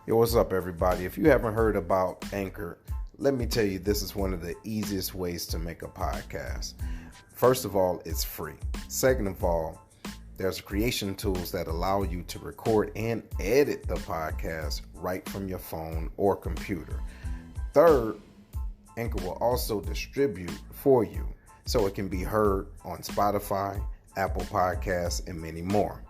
Yo, what's up, everybody? If you haven't heard about Anchor, let me tell you, this is one of the easiest ways to make a podcast. First of all, it's free. Second of all, there's creation tools that allow you to record and edit the podcast right from your phone or computer. Third, Anchor will also distribute for you so it can be heard on Spotify, Apple Podcasts, and many more.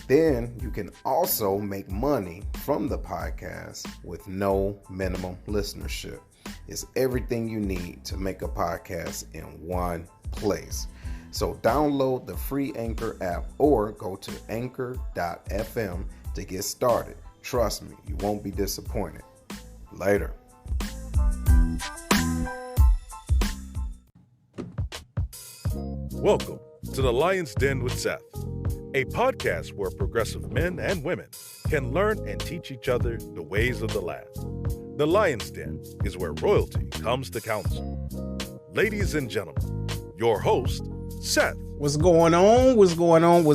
Then you can also make money from the podcast with no minimum listenership. It's everything you need to make a podcast in one place. So download the free Anchor app or go to anchor.fm to get started. Trust me, you won't be disappointed. Later. Welcome to The Lion's Den with Seth, a podcast where progressive men and women can learn and teach each other the ways of the land. The Lion's Den is where royalty comes to council. Ladies and gentlemen, your host, Seth. What's going on? What's going on,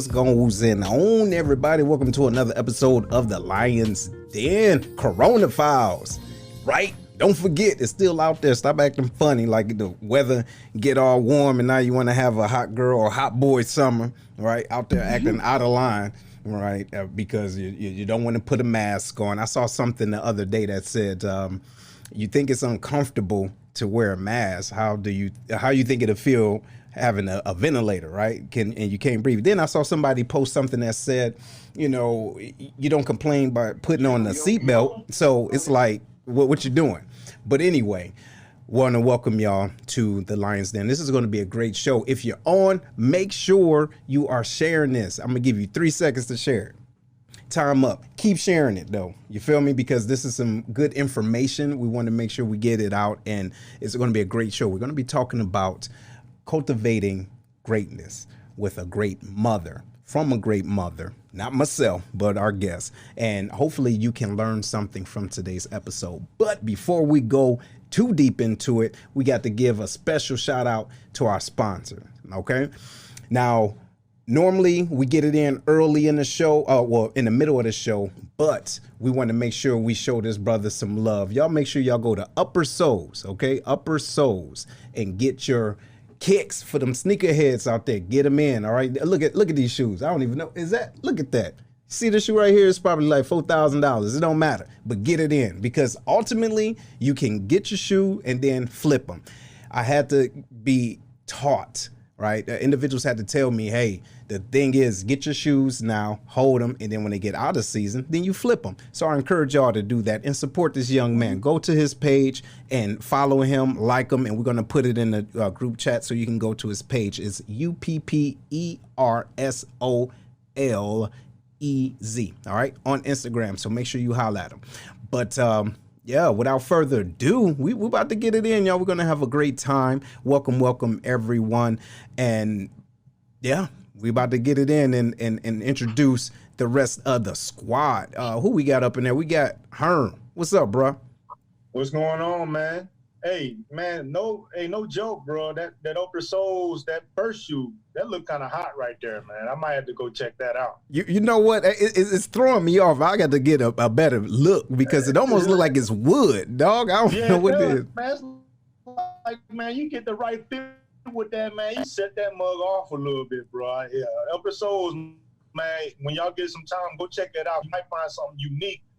everybody? Welcome to another episode of The Lion's Den. Corona Files, right? Don't forget, it's still out there. Stop acting funny like the weather get all warm and now you want to have a hot girl or hot boy summer, right? Out there acting out of line, right? Because you don't want to put a mask on. I saw something the other day that said, you think it's uncomfortable to wear a mask. How you think it'll feel having a ventilator, right? And you can't breathe. Then I saw somebody post something that said, you know, you don't complain by putting on the seatbelt. So it's like, what you doing? But anyway, want to welcome y'all to the Lion's Den. This is going to be a great show. If you're on, make sure you are sharing this. I'm going to give you 3 seconds to share it. Time up. Keep sharing it, though. You feel me? Because this is some good information. We want to make sure we get it out, and it's going to be a great show. We're going to be talking about cultivating greatness with a great mother. From a great mother, not myself, but our guest. And hopefully you can learn something from today's episode. But before we go too deep into it, we got to give a special shout out to our sponsor. Okay. Now, normally we get it in early in the show, in the middle of the show, but we want to make sure we show this brother some love. Y'all make sure y'all go to Upper Soles, okay? Upper Soles, and get your kicks for them sneakerheads out there. Get them in. All right. Look at these shoes. I don't even know. Look at that. See the shoe right here is probably like $4,000. It don't matter, but get it in because ultimately you can get your shoe and then flip them. I had to be taught, right? Individuals had to tell me, hey, the thing is get your shoes now, hold them. And then when they get out of season, then you flip them. So I encourage y'all to do that and support this young man. Go to his page and follow him, like him. And we're going to put it in the group chat so you can go to his page. It's UPPERSOLEZ. All right. On Instagram. So make sure you holler at him. But, yeah, without further ado, we're about to get it in, y'all. We're going to have a great time. Welcome, everyone. And yeah, we about to get it in and introduce the rest of the squad. Who we got up in there? We got Herm. What's up, bro? What's going on, man? Hey, man, no joke, bro. That Upper Soles, that first shoe, that looked kind of hot right there, man. I might have to go check that out. You know what? It's throwing me off. I got to get a better look because it almost look like it's wood, dog. I don't know what it is. Man, it's like, man, you get the right fit with that, man. You set that mug off a little bit, bro. Yeah, Upper Soles, man. When y'all get some time, go check that out. You might find something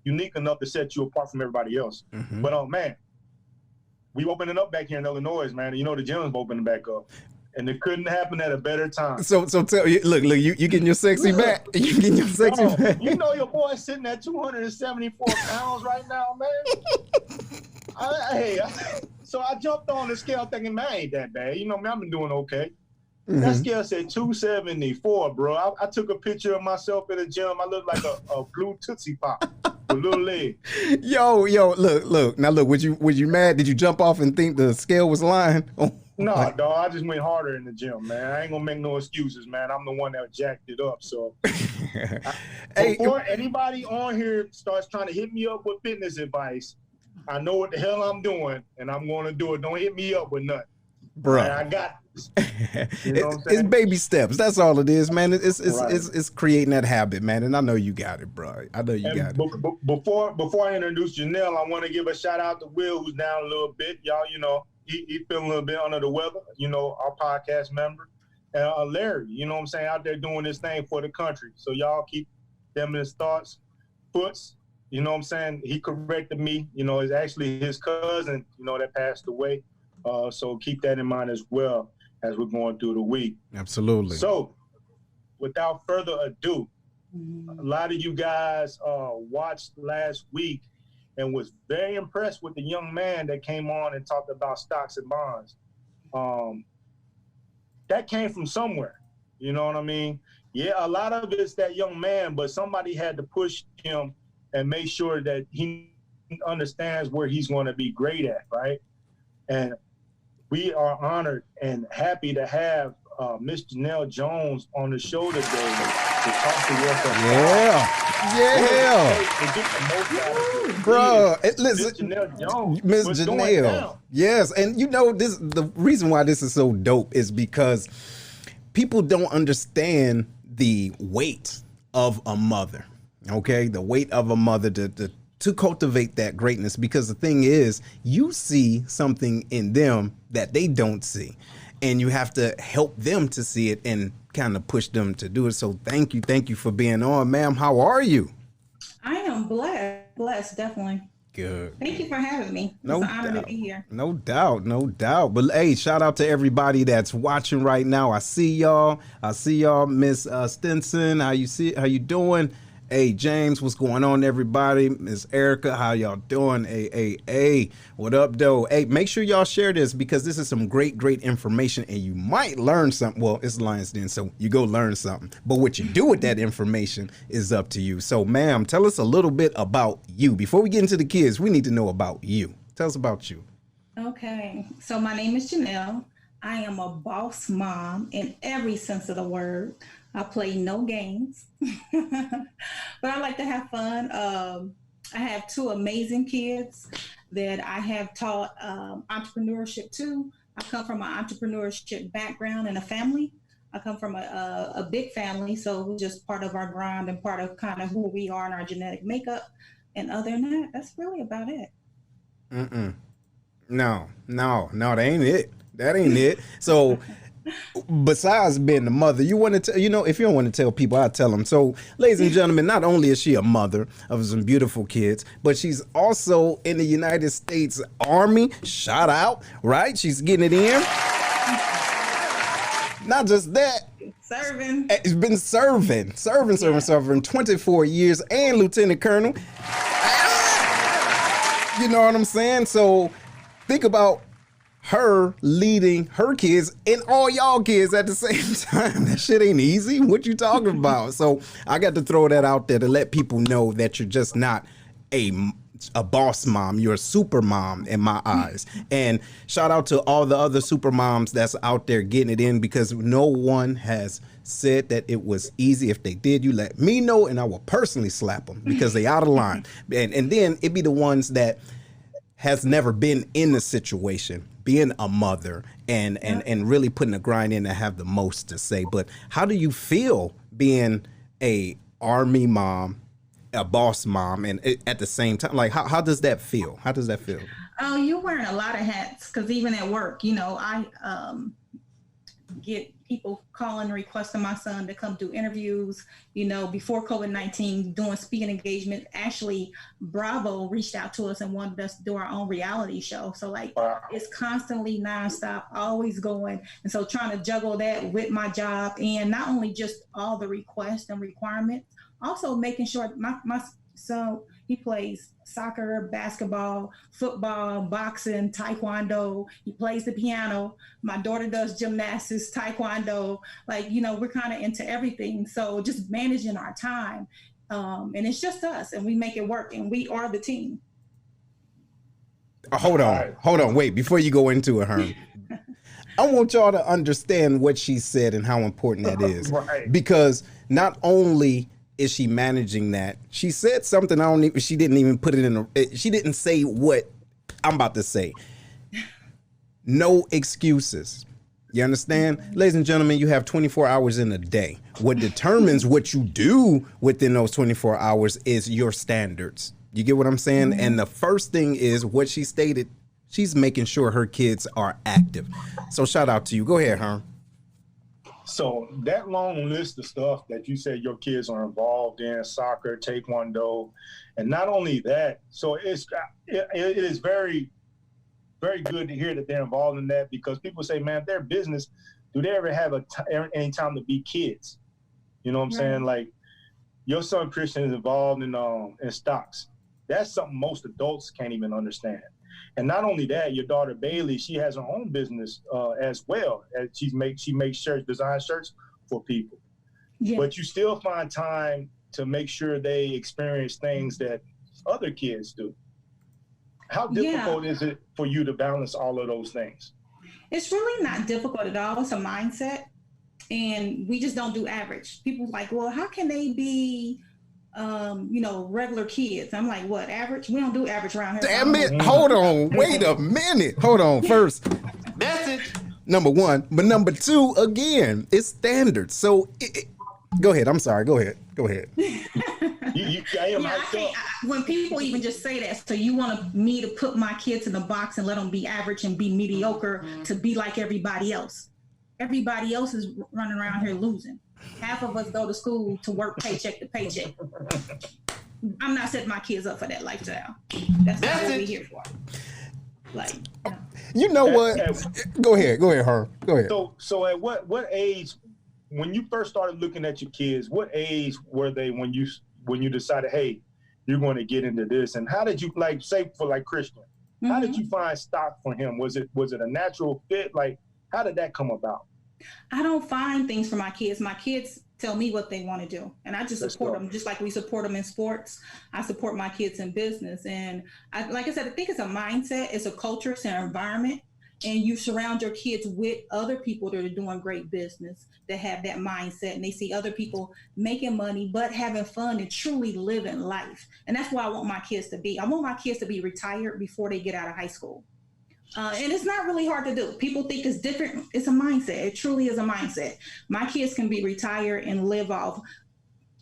unique enough to set you apart from everybody else. Mm-hmm. But man, we opening up back here in Illinois, man. You know the gym's opening back up, and it couldn't happen at a better time. So tell you, look, you getting your sexy back. You getting your sexy back. You know your boy's sitting at 274 pounds right now, man. So I jumped on the scale thinking, man, ain't that bad. You know, man, I've been doing okay. Mm-hmm. That scale said 274, bro. I took a picture of myself in the gym. I look like a blue Tootsie Pop with little leg. Yo, look. Now, look, was you mad? Did you jump off and think the scale was lying? Oh, no, dog. I just went harder in the gym, man. I ain't going to make no excuses, man. I'm the one that jacked it up. So before anybody on here starts trying to hit me up with fitness advice, I know what the hell I'm doing, and I'm going to do it. Don't hit me up with nothing. bro. I got this. You know what I'm saying? It's baby steps. That's all it is, man. It's creating that habit, man. And I know you got it, bro. I know you got it. Before I introduce Jenal, I want to give a shout out to Will, who's down a little bit. Y'all, he feeling a little bit under the weather, our podcast member. And Larry, you know what I'm saying, out there doing this thing for the country. So y'all keep them in his thoughts, foots. You know what I'm saying? He corrected me. It's actually his cousin, that passed away. So keep that in mind as well as we're going through the week. Absolutely. So without further ado, a lot of you guys watched last week and was very impressed with the young man that came on and talked about stocks and bonds. That came from somewhere. You know what I mean? Yeah, a lot of it's that young man, but somebody had to push him and make sure that he understands where he's going to be great at, right? And we are honored and happy to have Miss Jenal Jones on the show today to talk to us. Bro, listen, Miss Jenal. Yes, and the reason why this is so dope is because people don't understand the weight of a mother. Okay, the weight of a mother to cultivate that greatness, because the thing is, you see something in them that they don't see, and you have to help them to see it and kind of push them to do it. So thank you for being on, ma'am. How are you? I am blessed, definitely. Good. Thank you for having me. It's an honor to be here. No doubt. But hey, shout out to everybody that's watching right now. I see y'all, Miss Stinson. How you doing? Hey, James, what's going on, everybody? Miss Erica, how y'all doing? Hey, what up, though? Hey, make sure y'all share this, because this is some great information, and you might learn something. Well, it's Lions Den, so you go learn something. But what you do with that information is up to you. So, ma'am, tell us a little bit about you. Before we get into the kids, we need to know about you. Tell us about you. Okay, so my name is Jenal. I am a boss mom in every sense of the word. I play no games, but I like to have fun. I have two amazing kids that I have taught entrepreneurship to. I come from an entrepreneurship background and a family. I come from a big family, so we're just part of our grind and part of kind of who we are and our genetic makeup. And other than that, that's really about it. No, that ain't it. That ain't it. So besides being the mother, you want to tell, if you don't want to tell people, I'll tell them. So, ladies and gentlemen, not only is she a mother of some beautiful kids, but she's also in the United States Army. Shout out, right? She's getting it in. Not just that. Serving. It's been serving 24 years, and Lieutenant Colonel. You know what I'm saying? So think about her leading her kids and all y'all kids at the same time. That shit ain't easy. What you talking about? So I got to throw that out there to let people know that you're just not a boss mom. You're a super mom in my eyes. And shout out to all the other super moms that's out there getting it in, because no one has said that it was easy. If they did, you let me know and I will personally slap them, because they out of line. And then it be the ones that has never been in the situation, being a mother and really putting the grind in, to have the most to say. But how do you feel being a Army mom, a boss mom, and at the same time, like how does that feel? How does that feel? Oh, you're wearing a lot of hats, because even at work, I get people calling, requesting my son to come do interviews. Before COVID-19, doing speaking engagement. Actually, Bravo reached out to us and wanted us to do our own reality show. So it's constantly nonstop, always going. And so trying to juggle that with my job, and not only just all the requests and requirements, also making sure my son, he plays soccer, basketball, football, boxing, taekwondo. He plays the piano. My daughter does gymnastics, taekwondo. We're kind of into everything. So just managing our time. And it's just us, and we make it work, and we are the team. Hold on. Wait, before you go into it, Herm. I want y'all to understand what she said and how important that is. Right. Because not only is she managing that, she said something she didn't even put it in she didn't say what I'm about to say. No excuses. You understand? Ladies and gentlemen, you have 24 hours in a day. What determines what you do within those 24 hours is your standards. You get what I'm saying? Mm-hmm. And the first thing is what she stated. She's making sure her kids are active. So shout out to you. Go ahead, Herm. So that long list of stuff that you said your kids are involved in, soccer, taekwondo, and not only that, so it is very, very good to hear that they're involved in that, because people say, man, their business, do they ever have any time to be kids? You know what I'm saying? Like, your son Christian is involved in stocks. That's something most adults can't even understand. And not only that, your daughter Bailey, she has her own business as well. She makes shirts, design shirts for people. Yeah. But you still find time to make sure they experience things that other kids do. How difficult is it for you to balance all of those things? It's really not difficult at all. It's a mindset. And we just don't do average. People like, well, how can they be regular kids? I'm like, what, average? We don't do average around here. Damn it. Hold on. Wait a minute. Hold on. First, message. Number one. But number two, again, it's standards. So go ahead. I'm sorry. Go ahead. When people even just say that, so you want me to put my kids in a box and let them be average and be mediocre to be like everybody else. Everybody else is running around here losing. Half of us go to school to work paycheck to paycheck. I'm not setting my kids up for that lifestyle. That's not what we're here for. Like, you know what? Go ahead, Herm. Go ahead. So at what age, when you first started looking at your kids, what age were they when you decided, hey, you're going to get into this? And how did you, like, say for like Christian, how did you find stock for him? Was it a natural fit? Like, how did that come about? I don't find things for my kids. My kids tell me what they want to do, and I just support them, just like we support them in sports. I support my kids in business, and like I said, I think it's a mindset, it's a culture, it's an environment, and you surround your kids with other people that are doing great business, that have that mindset, and they see other people making money but having fun and truly living life. And that's where I want my kids to be. I want my kids to be retired before they get out of high school. And it's not really hard to do. People think it's different. It's a mindset. It truly is a mindset. My kids can be retired and live off,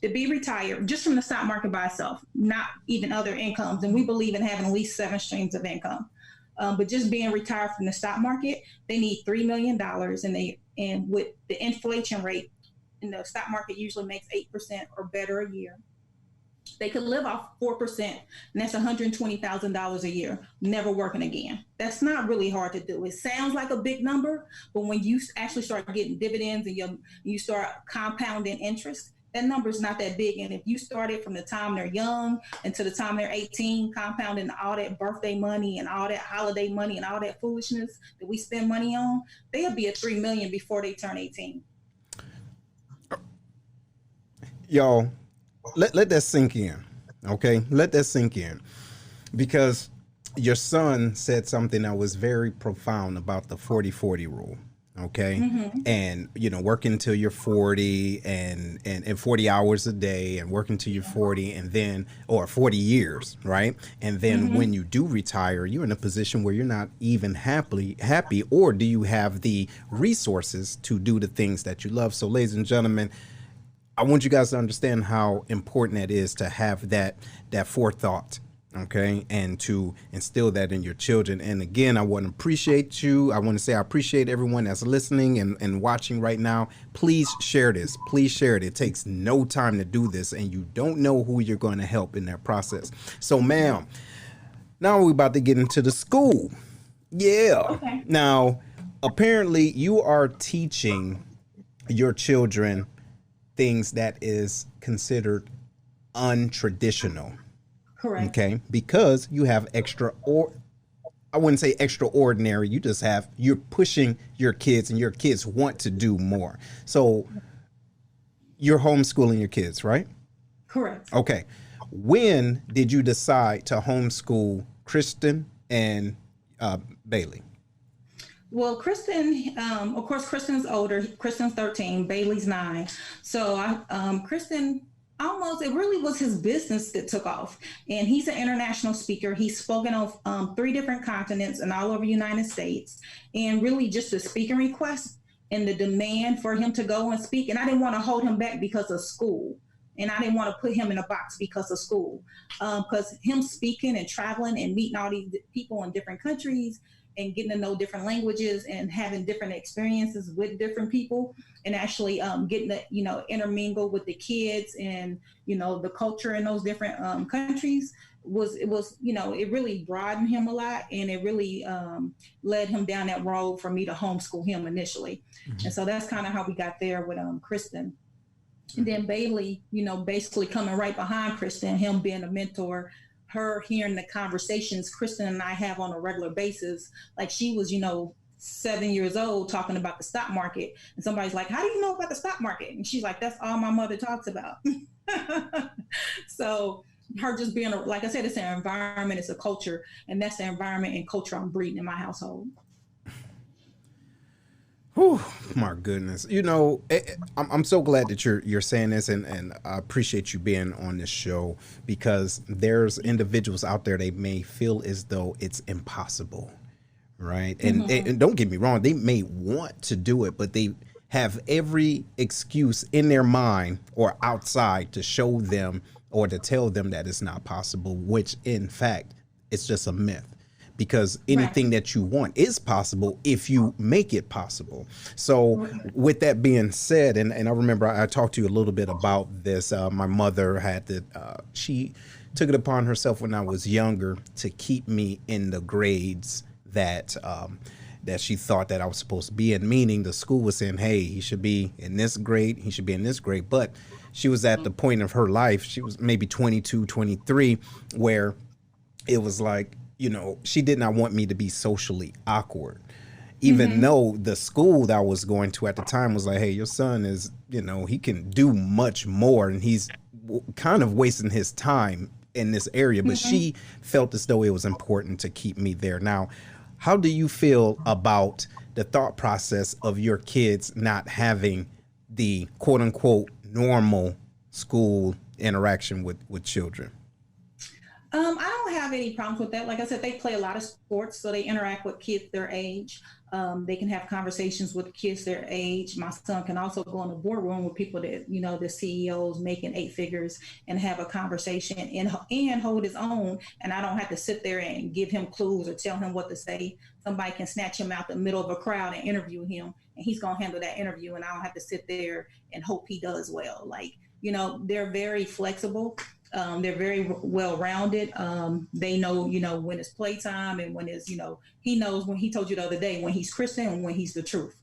to be retired just from the stock market by itself, not even other incomes. And we believe in having at least 7 streams of income. But just being retired from the stock market, they need $3 million. And with the inflation rate, and the stock market usually makes 8% or better a year. They could live off 4%, and that's $120,000 a year, never working again. That's not really hard to do. It sounds like a big number, but when you actually start getting dividends and you start compounding interest, that number is not that big. And if you started from the time they're young until the time they're 18, compounding all that birthday money and all that holiday money and all that foolishness that we spend money on, they'll be at $3 million before they turn 18. Y'all, let that sink in, okay? Let that sink in, because your son said something that was very profound about the 40-40 rule, okay? Mm-hmm. And, working until you're 40 and 40 hours a day and working till you're 40 and then, or 40 years, right? And then when you do retire, you're in a position where you're not even happy, or do you have the resources to do the things that you love? So, ladies and gentlemen, I want you guys to understand how important it is to have that forethought, okay, and to instill that in your children. And again, I want to appreciate you. I want to say I appreciate everyone that's listening and watching right now. Please share this. Please share it. It takes no time to do this, and you don't know who you're going to help in that process. So, ma'am, now we're about to get into the school. Yeah. Okay. Now, apparently you are teaching your children things that is considered untraditional. Correct. Okay, because you have I wouldn't say extraordinary. You're pushing your kids, and your kids want to do more. So you're homeschooling your kids, right? Correct. Okay. When did you decide to homeschool Christon and Bailey? Well, Christon, of course, Christon's older. Christon's 13, Bailey's 9. So Christon Almost, it really was his business that took off. And he's an international speaker. He's spoken on 3 different continents and all over the United States. And really just the speaking request and the demand for him to go and speak. And I didn't want to hold him back because of school. And I didn't want to put him in a box because of school. Because him speaking and traveling and meeting all these people in different countries and getting to know different languages and having different experiences with different people and actually getting to, intermingle with the kids and, the culture in those different countries it really broadened him a lot. And it really led him down that road for me to homeschool him initially. Mm-hmm. And so that's kind of how we got there with Christon. And then Bailey, basically coming right behind Christon, him being a mentor, her hearing the conversations Christon and I have on a regular basis. Like she was, 7 years old talking about the stock market. And somebody's like, how do you know about the stock market? And she's like, that's all my mother talks about. So her just being, like I said, it's an environment, it's a culture. And that's the environment and culture I'm breeding in my household. Oh my goodness. I'm so glad that you're saying this, and I appreciate you being on this show, because there's individuals out there, they may feel as though it's impossible, right? Mm-hmm. And don't get me wrong, they may want to do it, but they have every excuse in their mind or outside to show them or to tell them that it's not possible, which in fact, it's just a myth. Because anything that you want is possible if you make it possible. So with that being said, and I remember I talked to you a little bit about this. My mother she took it upon herself when I was younger to keep me in the grades that she thought that I was supposed to be in, meaning the school was saying, hey, he should be in this grade, he should be in this grade. But she was at the point of her life, she was maybe 22, 23, where it was like, she did not want me to be socially awkward, even though the school that I was going to at the time was like, hey, your son is, he can do much more and he's kind of wasting his time in this area. But she felt as though it was important to keep me there. Now, how do you feel about the thought process of your kids not having the quote unquote normal school interaction with children? I don't have any problems with that. Like I said, they play a lot of sports, so they interact with kids their age. They can have conversations with kids their age. My son can also go in the boardroom with people that, the CEOs making 8 figures and have a conversation and hold his own. And I don't have to sit there and give him clues or tell him what to say. Somebody can snatch him out the middle of a crowd and interview him, and he's going to handle that interview. And I don't have to sit there and hope he does well. Like, they're very flexible. They're very well-rounded. They know, when it's playtime and when it's, he knows when he told you the other day, when he's Christon and when he's the truth,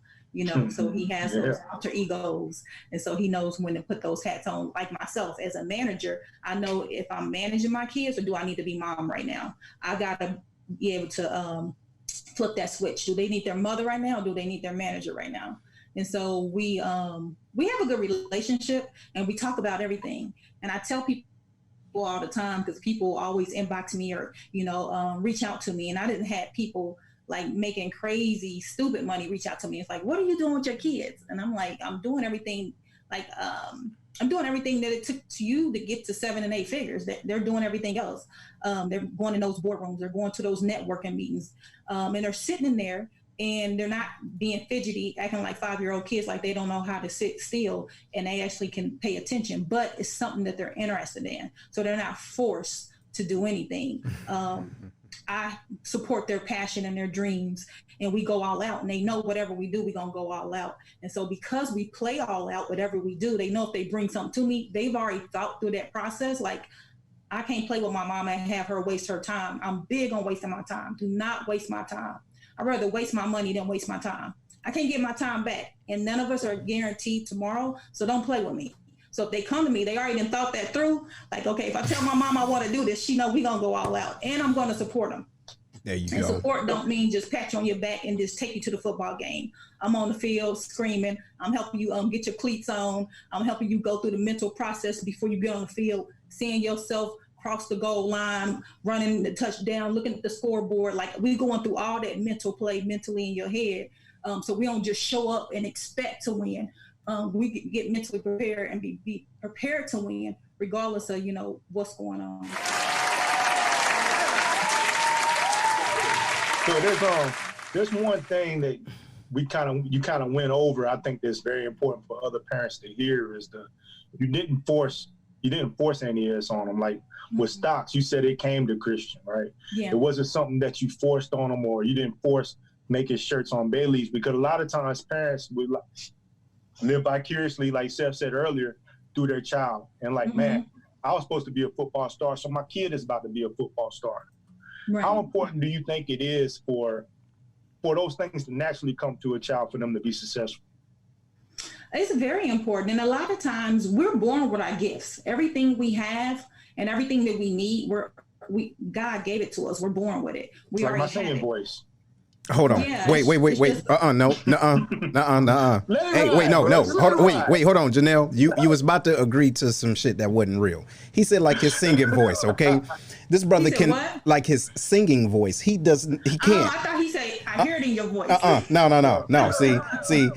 so he has those alter egos. And so he knows when to put those hats on. Like myself as a manager, I know if I'm managing my kids or do I need to be mom right now? I got to be able to flip that switch. Do they need their mother right now or do they need their manager right now? And so we have a good relationship and we talk about everything. And I tell people all the time, because people always inbox me or reach out to me, and I didn't have people like making crazy stupid money reach out to me. It's like, what are you doing with your kids? And I'm like, I'm doing everything that it took to you to get to 7 and 8 figures. That they're doing everything else. They're going in those boardrooms, they're going to those networking meetings, and they're sitting in there and they're not being fidgety, acting like 5-year-old kids, like they don't know how to sit still, and they actually can pay attention, but it's something that they're interested in. So they're not forced to do anything. I support their passion and their dreams, and we go all out, and they know whatever we do, we're going to go all out. And so because we play all out, whatever we do, they know if they bring something to me, they've already thought through that process. Like, I can't play with my mom and have her waste her time. I'm big on wasting my time. Do not waste my time. I'd rather waste my money than waste my time. I can't get my time back, and none of us are guaranteed tomorrow, so don't play with me. So if they come to me, they already thought that through. Like, okay, if I tell my mom I want to do this, she know we're going to go all out, and I'm going to support them. There you and go. Support don't mean just pat you on your back and just take you to the football game. I'm on the field screaming. I'm helping you get your cleats on. I'm helping you go through the mental process before you get on the field, seeing yourself cross the goal line, running the touchdown, looking at the scoreboard. Like, we going through all that mental play mentally in your head. So we don't just show up and expect to win. we get mentally prepared and be prepared to win, regardless of, what's going on. So there's one thing that you kind of went over. I think that's very important for other parents to hear is you didn't force any of this on them. Like with stocks, you said it came to Christian, right? Yeah. It wasn't something that you forced on them, or you didn't force making shirts on bay leaves, because a lot of times parents would live vicariously, like Seth said earlier, through their child. And like, man, I was supposed to be a football star, so my kid is about to be a football star. Right. How important do you think it is for those things to naturally come to a child for them to be successful? It's very important. And a lot of times we're born with our gifts. Everything we have and everything that we need, God gave it to us. We're born with it. We like my singing voice. Hold on. Yeah, wait. No. Hey, wait, no. Hold on, Jenal. You was about to agree to some shit that wasn't real. He said like his singing voice, okay? This brother can what? Like his singing voice. He can't. Oh, I thought he said, I hear it in your voice. No. See,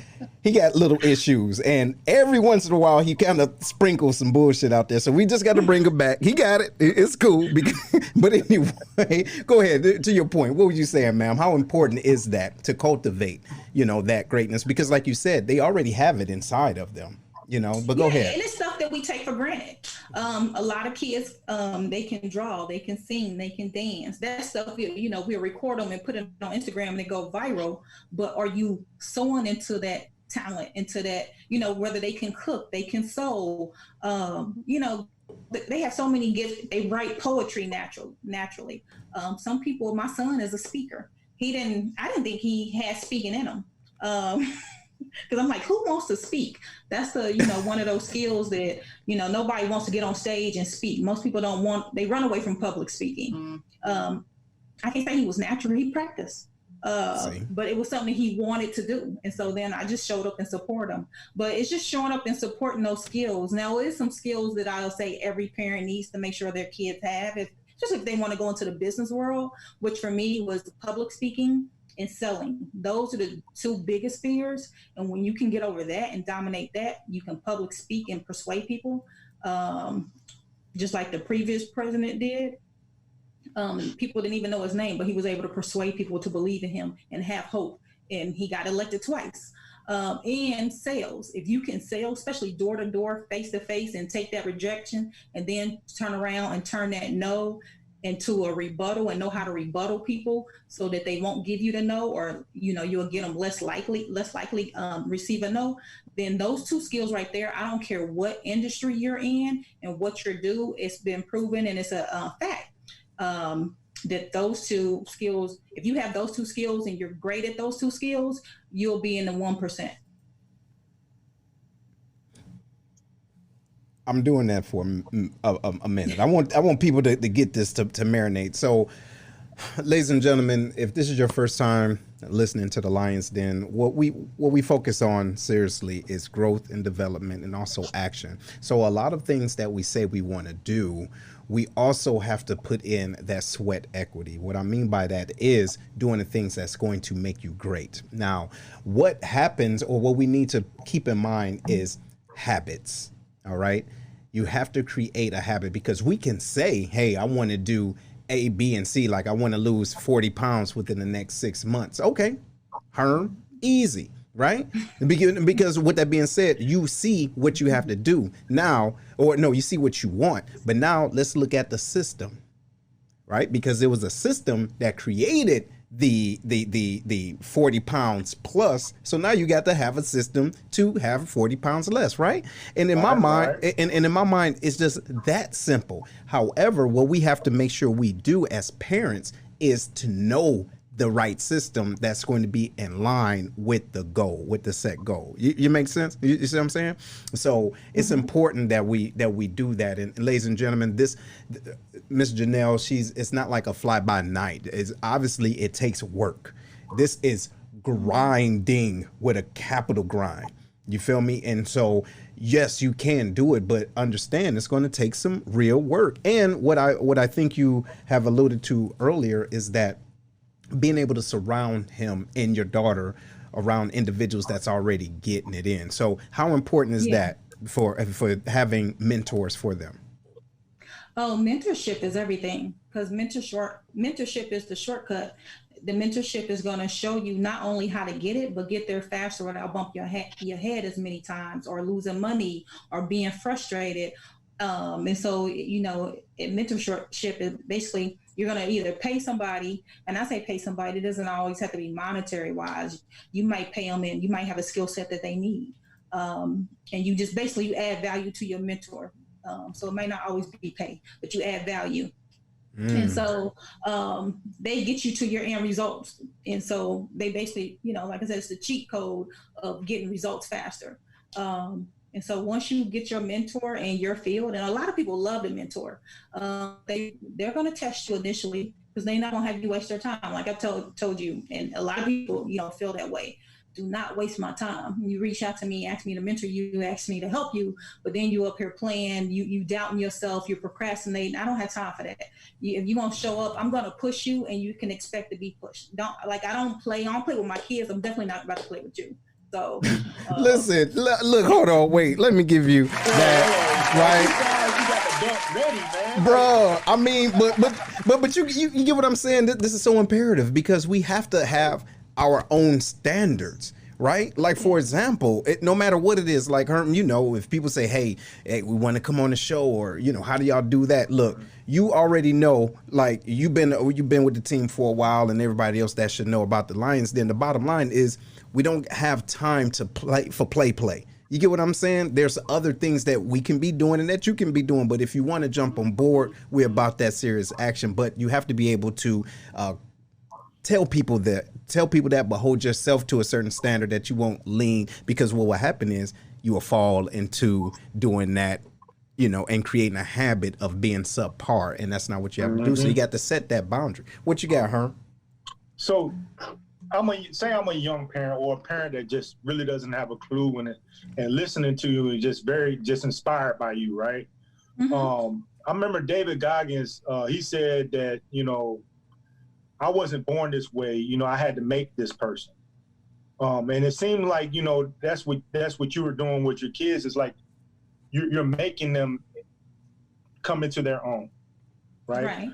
he got little issues, and every once in a while he kind of sprinkles some bullshit out there. So we just got to bring him back. He got it. It's cool. But anyway, go ahead. To your point, what were you saying, ma'am? How important is that to cultivate, that greatness? Because like you said, they already have it inside of them. But go ahead. And it's stuff that we take for granted. A lot of kids, they can draw, they can sing, they can dance. That stuff, we'll record them and put it on Instagram and they go viral. But are you sowing into that talent, into that, whether they can cook, they can sew, they have so many gifts. They write poetry naturally. Some people, my son is a speaker. I didn't think he had speaking in him. Because I'm like, who wants to speak? That's one of those skills that, nobody wants to get on stage and speak. Most people they run away from public speaking. I can't say he was natural, he practiced. But it was something he wanted to do. And so then I just showed up and support him. But it's just showing up and supporting those skills. Now, there's some skills that I'll say every parent needs to make sure their kids have, especially if they want to go into the business world, which for me was public speaking and selling. Those are the two biggest fears. And when you can get over that and dominate that, you can public speak and persuade people, just like the previous president did. People didn't even know his name, but he was able to persuade people to believe in him and have hope. And he got elected twice. And sales. If you can sell, especially door to door, face to face, and take that rejection and then turn around and turn that no into a rebuttal and know how to rebuttal people so that they won't give you the no, or you'll get them less likely receive a no, then those two skills right there, I don't care what industry you're in and what you do, it's been proven and it's a fact that those two skills, if you have those two skills and you're great at those two skills, you'll be in the 1%. I'm doing that for a minute. I want people to get this to marinate. So, ladies and gentlemen, if this is your first time listening to the Lion's Den, what we focus on seriously is growth and development and also action. So a lot of things that we say we want to do, we also have to put in that sweat equity. What I mean by that is doing the things that's going to make you great. Now, what happens, or what we need to keep in mind, is habits. All right. You have to create a habit, because we can say, hey, I want to do A, B, and C. Like I want to lose 40 pounds within the next 6 months. Okay. Herm, easy. Right. Because with that being said, you see what you have to do now, or no, you see what you want. But now let's look at the system. Right. Because there was a system that created the 40 pounds plus. So now you got to have a system to have 40 pounds less, right? And in my mind, and in my mind, it's just that simple. However, what we have to make sure we do as parents is to know the right system that's going to be in line with the goal, with the set goal. You make sense? You see what I'm saying? So it's important that we do that. And ladies and gentlemen, this Miss Jenal, it's not like a fly by night. It's obviously it takes work. This is grinding with a capital grind. You feel me? And so yes, you can do it, but understand it's going to take some real work. And what I think you have alluded to earlier is that being able to surround him and your daughter around individuals that's already getting it in. So how important is that for having mentors for them? Oh, mentorship is everything, because mentorship is the shortcut. The mentorship is going to show you not only how to get it, but get there faster without bump your head as many times, or losing money, or being frustrated. And so, mentorship is basically, you're going to either pay somebody, and I say pay somebody, it doesn't always have to be monetary wise. You might pay them, and you might have a skill set that they need. And you just basically, you add value to your mentor. So it may not always be pay, but you add value. And so they get you to your end results. And so they basically, like I said, it's the cheat code of getting results faster. And so once you get your mentor in your field, and a lot of people love the mentor, they're going to test you initially, because they're not going to have you waste their time. Like I told you, and a lot of people, feel that way. Do not waste my time. You reach out to me, ask me to mentor you, ask me to help you, but then you up here playing, you doubting yourself, you're procrastinating. I don't have time for that. If you won't show up, I'm going to push you, and you can expect to be pushed. I don't play with my kids. I'm definitely not about to play with you. So listen, look, hold on, wait. Let me give you that, right? You got the dunk ready, man. Bro, I mean, but you get what I'm saying? This is so imperative, because we have to have our own standards, right? Like, for example, no matter what it is, like, Herm, if people say, hey, we want to come on the show, or, how do y'all do that? Look, you already know, like, you've been with the team for a while, and everybody else that should know about the Lions. Then the bottom line is, we don't have time to play. You get what I'm saying? There's other things that we can be doing and that you can be doing. But if you want to jump on board, we're about that serious action. But you have to be able to tell people that, but hold yourself to a certain standard that you won't lean, because what will happen is you will fall into doing that, and creating a habit of being subpar. And that's not what you have to do. So you got to set that boundary. What you got, Herm? So I'm a young parent, or a parent that just really doesn't have a clue in it, and listening to you is just inspired by you, right? I remember David Goggins, he said that, I wasn't born this way, I had to make this person. And it seemed like, that's what you were doing with your kids. It's like you're making them come into their own, right?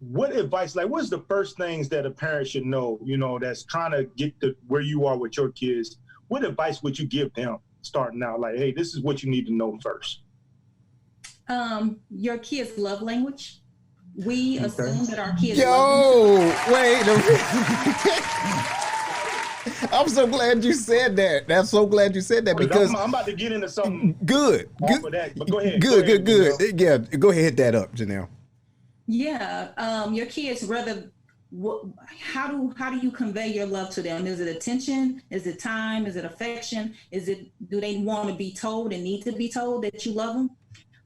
What advice, what's the first things that a parent should know, that's trying to get to where you are with your kids? What advice would you give them starting out? Like, hey, this is what you need to know first. Your kids' love language. We assume that our kids wait a minute. I'm so glad you said that. I'm so glad you said that, because I'm about to get into something good. Of that, but go ahead. Good. Yeah, go ahead, hit that up, Jenal. Yeah, your kids how do you convey your love to them? Is it attention? Is it time? Is it affection? Do they want to be told and need to be told that you love them?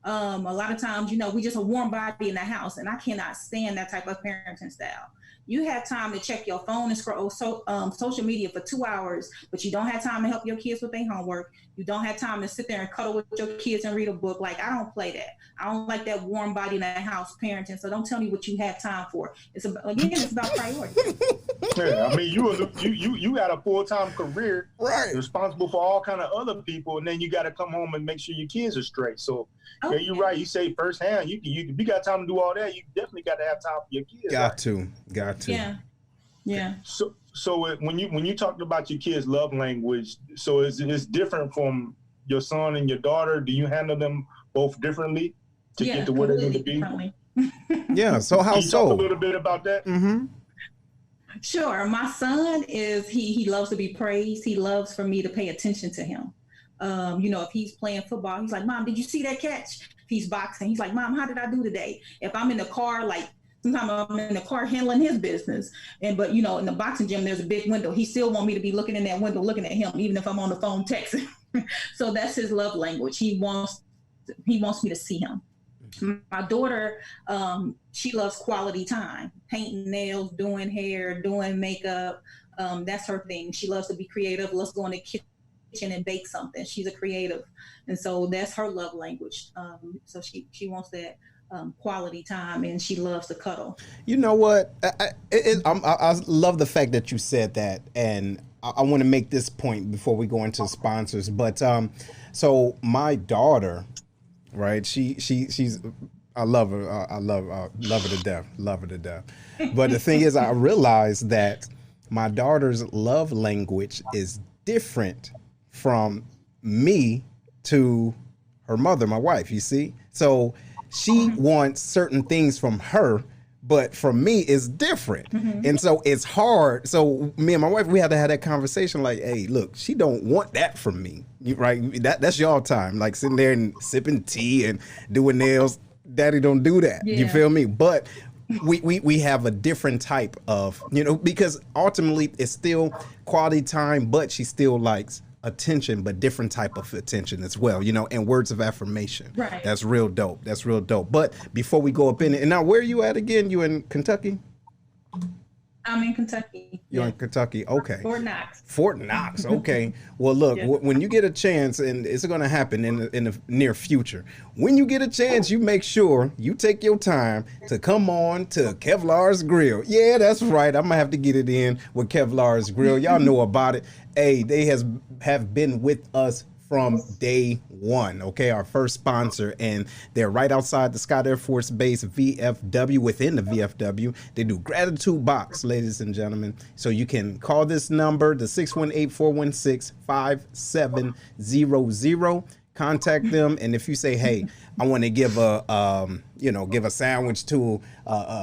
A lot of times, we just a warm body in the house, and I cannot stand that type of parenting style. You have time to check your phone and scroll social media for 2 hours, but you don't have time to help your kids with their homework. You don't have time to sit there and cuddle with your kids and read a book. Like, I don't play that. I don't like that warm body in the house parenting. So don't tell me what you have time for. It's about priority. Yeah, I mean, you got a full-time career, right? Responsible for all kind of other people, and then you got to come home and make sure your kids are straight. So yeah, you're right. You say firsthand, you got time to do all that. You definitely got to have time for your kids. Got to. Yeah. So when you talked about your kids' love language, so it's different from your son and your daughter. Do you handle them both differently to get to where they need to be? Yeah. So how Can you talk a little bit about that? Mm-hmm. Sure. My son he loves to be praised. He loves for me to pay attention to him. If he's playing football, he's like, Mom, did you see that catch? If he's boxing, he's like, Mom, how did I do today? If I'm in the car, like, sometimes I'm in the car handling his business, but in the boxing gym, there's a big window. He still want me to be looking in that window, looking at him, even if I'm on the phone texting. So that's his love language. He wants me to see him. My daughter, she loves quality time, painting nails, doing hair, doing makeup. That's her thing. She loves to be creative. Let's go in the kitchen and bake something. She's a creative. And so that's her love language. So she wants that quality time, and she loves to cuddle. You know what? I love the fact that you said that, and I want to make this point before we go into sponsors. But so my daughter, right? She's I love her. I love her to death. Love her to death. But the thing is, I realized that my daughter's love language is different from me to her mother, my wife, you see? So she wants certain things from her, but from me it's different. And so it's hard. So me and my wife, we had to have that conversation like, hey, look, she don't want that from me, right? That's y'all time, like sitting there and sipping tea and doing nails. Daddy don't do that. You feel me? But we have a different type of, because ultimately it's still quality time, but she still likes attention, but different type of attention as well, and words of affirmation. Right. That's real dope. That's real dope. But before we go up in it, and now where are you at again? You in Kentucky? I'm in Kentucky. You're in Kentucky. Okay. Fort Knox. Fort Knox. Okay. Well, look, when you get a chance, and it's going to happen in the near future, when you get a chance, you make sure you take your time to come on to Kevlar's Grill. Yeah, that's right. I'm going to have to get it in with Kevlar's Grill. Y'all know about it. Hey, they have been with us from day one, okay, our first sponsor, and they're right outside the Scott Air Force Base VFW. Within the VFW, they do gratitude box, ladies and gentlemen. So you can call this number, the 618-416-5700. Contact them, and if you say, hey, I want to give a sandwich to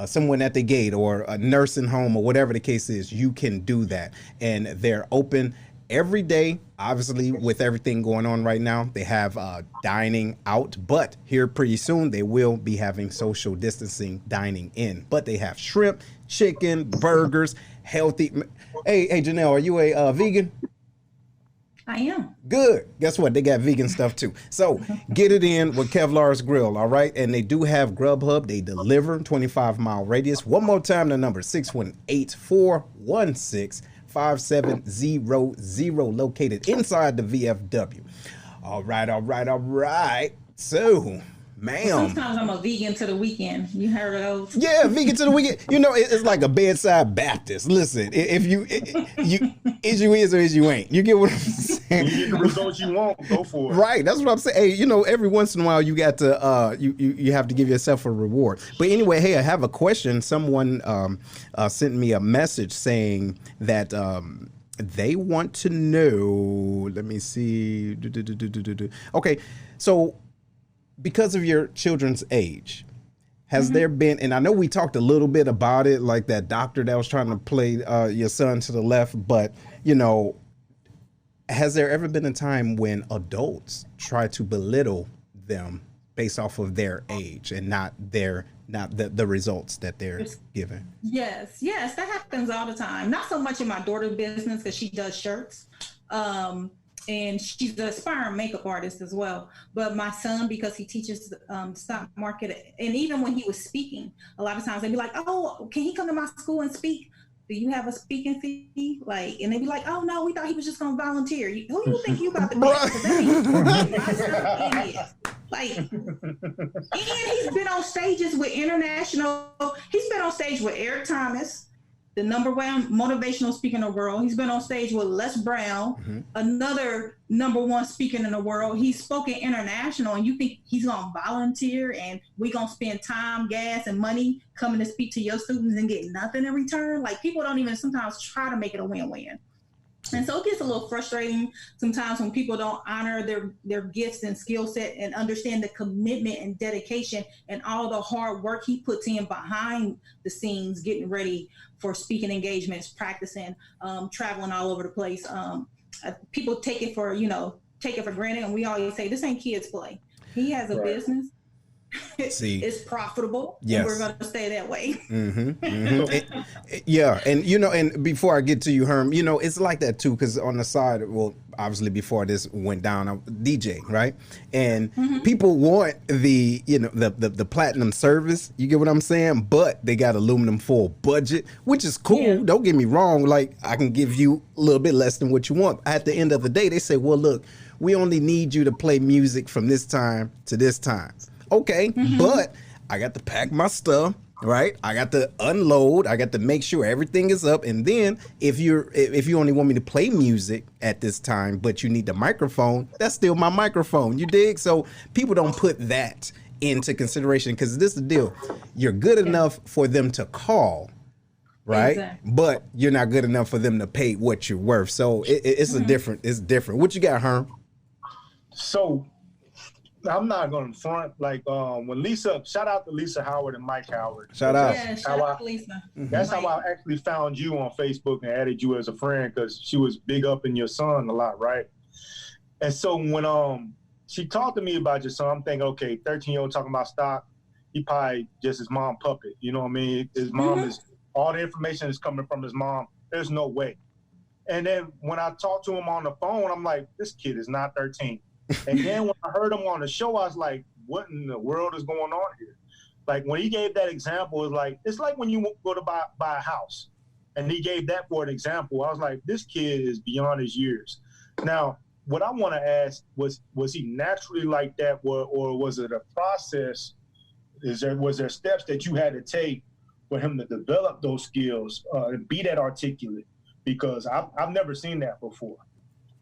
someone at the gate or a nursing home or whatever the case is, you can do that. And they're open every day. Obviously, with everything going on right now, they have dining out, but here pretty soon they will be having social distancing dining in. But they have shrimp, chicken, burgers, healthy. Hey, Jenal, are you a vegan? I am. Good. Guess what? They got vegan stuff too. So get it in with Kevlar's Grill, all right? And they do have Grubhub. They deliver 25-mile radius. One more time, the number 618-416-5700, located inside the VFW. All right. So, ma'am. Sometimes I'm a vegan to the weekend. You heard of those? Yeah, vegan to the weekend. It's like a bedside Baptist. Listen, if you is you is or is you ain't. You get what I'm saying? You get the results you want, go for it. Right, that's what I'm saying. Hey, every once in a while you got to you have to give yourself a reward. But anyway, hey, I have a question. Someone sent me a message saying that they want to know. Let me see. Okay, so because of your children's age, has there been, and I know we talked a little bit about it, like that doctor that was trying to play your son to the left, but, has there ever been a time when adults try to belittle them based off of their age and not the results that they're given? Yes, that happens all the time. Not so much in my daughter's business because she does shirts. And she's an aspiring makeup artist as well. But my son, because he teaches stock market, and even when he was speaking, a lot of times they'd be like, "Oh, can he come to my school and speak? Do you have a speaking fee?" And they'd be like, "Oh no, we thought he was just going to volunteer. Who do you think you about to be?" My son is. And he's been on stages with international. He's been on stage with Eric Thomas, the number one motivational speaker in the world. He's been on stage with Les Brown, another number one speaker in the world. He's spoken international, and you think he's going to volunteer and we're going to spend time, gas, and money coming to speak to your students and get nothing in return? People don't even sometimes try to make it a win-win. And so it gets a little frustrating sometimes when people don't honor their gifts and skill set and understand the commitment and dedication and all the hard work he puts in behind the scenes, getting ready for speaking engagements, practicing, traveling all over the place. People take it for granted. And we always say, this ain't kids play. He has a business. It's profitable. Yes. And we're going to stay that way. And before I get to you, Herm, it's like that too, because on the side, well, obviously before this went down, I DJ, right? And people want the platinum service, you get what I'm saying? But they got aluminum foil budget, which is cool. Yeah. Don't get me wrong. Like, I can give you a little bit less than what you want. At the end of the day, they say, well, look, we only need you to play music from this time to this time. Okay, but I got to pack my stuff. right? I got to unload. I got to make sure everything is up. And then if you only want me to play music at this time, but you need the microphone, that's still my microphone. You dig? So people don't put that into consideration, because this is the deal. You're good enough for them to call, right? Exactly. But you're not good enough for them to pay what you're worth. So it's it's different. What you got, Herm? So I'm not going to front, like when Lisa, shout out to Lisa Howard and Mike Howard. Shout out. Yeah, shout out to Lisa. That's how I actually found you on Facebook and added you as a friend, because she was big up in your son a lot, right? And so when she talked to me about your son, I'm thinking, okay, 13-year-old talking about stock, he probably just his mom puppet. You know what I mean? His mom is, all the information is coming from his mom. There's no way. And then when I talked to him on the phone, I'm like, this kid is not 13. And then when I heard him on the show, I was like, what in the world is going on here? Like when he gave that example, it's like when you go to buy a house, and he gave that for an example. I was like, this kid is beyond his years. Now, what I want to ask was he naturally like that, or was it a process? Was there steps that you had to take for him to develop those skills and be that articulate? Because I've never seen that before.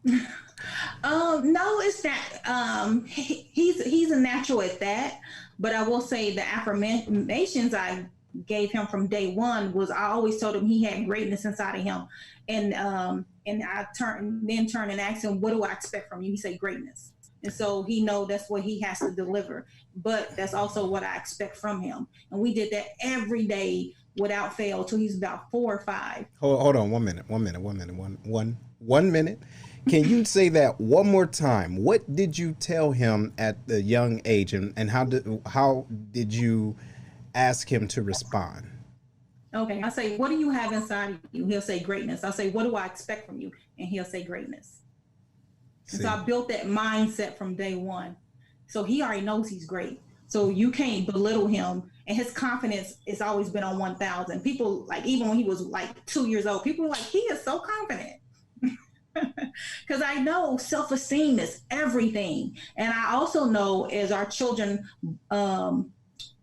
No, it's not. He's a natural at that, but I will say the affirmations I gave him from day one was, I always told him he had greatness inside of him, and I turned and asked him, what do I expect from you? He said greatness, and so he know that's what he has to deliver, but that's also what I expect from him, and we did that every day without fail till he's about 4 or 5. Hold on, 1 minute. One minute. Can you say that one more time? What did you tell him at the young age, and how did you ask him to respond? Okay, I say, what do you have inside of you? He'll say greatness. I say, what do I expect from you? And he'll say greatness. And so I built that mindset from day one. So he already knows he's great. So you can't belittle him. And his confidence has always been on 1,000. People, like, even when he was like 2 years old, people were like, he is so confident. Because I know self-esteem is everything. And I also know, as our children,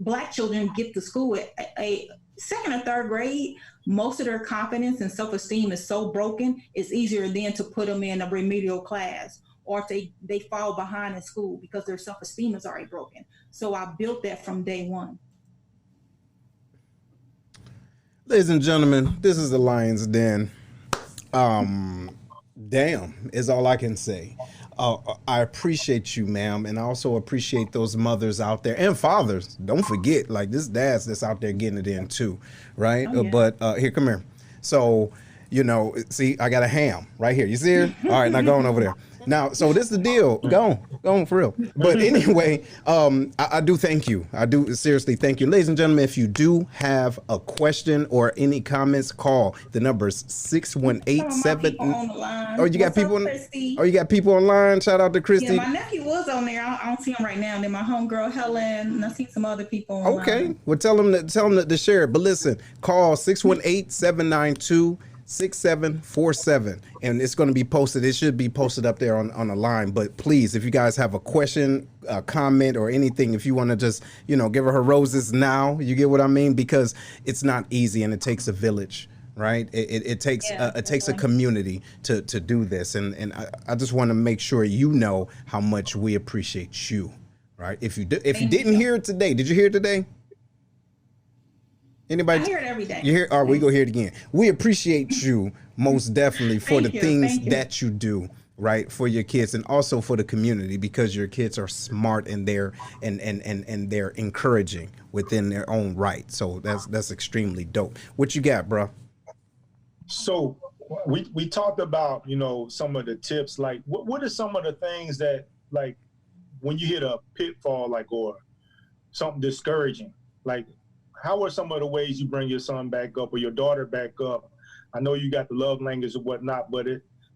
Black children, get to school at a 2nd or 3rd grade, most of their confidence and self-esteem is so broken, it's easier then to put them in a remedial class, or if they fall behind in school because their self-esteem is already broken. So I built that from day one. Ladies and gentlemen, this is the Lion's Den. Damn is all I can say. I appreciate you, ma'am, and I also appreciate those mothers out there and fathers. Don't forget, like, this dads that's out there getting it in too, right? Oh, yeah. But here, come here. So, you know, see, I got a ham right here. You see her? All right, now go on over there. Now, so this is the deal. Go on for real. But anyway, I do thank you. I do seriously thank you. Ladies and gentlemen, if you do have a question or any comments, call. The number is 618-7. Oh, you got people you got people online? Shout out to Christy. Yeah, my nephew was on there. I don't see him right now. And then my homegirl Helen, and I see some other people online. Okay. Well, tell them to share it. But listen, call 618-792 6747, and it's going to be posted. It should be posted up there on the line. But please, if you guys have a question, a comment, or anything, if you want to just, you know, give her roses now, you get what I mean? Because it's not easy, and it takes a village, right? It takes a community to do this, and I just want to make sure you know how much we appreciate you, right? If you didn't hear it today, did you hear it today? Anybody? I hear it every day. You hear? All right, we go hear it again. We appreciate you most definitely for the things that you do, right, for your kids, and also for the community, because your kids are smart and they're encouraging within their own right. So that's extremely dope. What you got, bro? So we talked about, you know, some of the tips. Like, what are some of the things that, like, when you hit a pitfall, like, or something discouraging, like, how are some of the ways you bring your son back up or your daughter back up? I know you got the love language and whatnot, but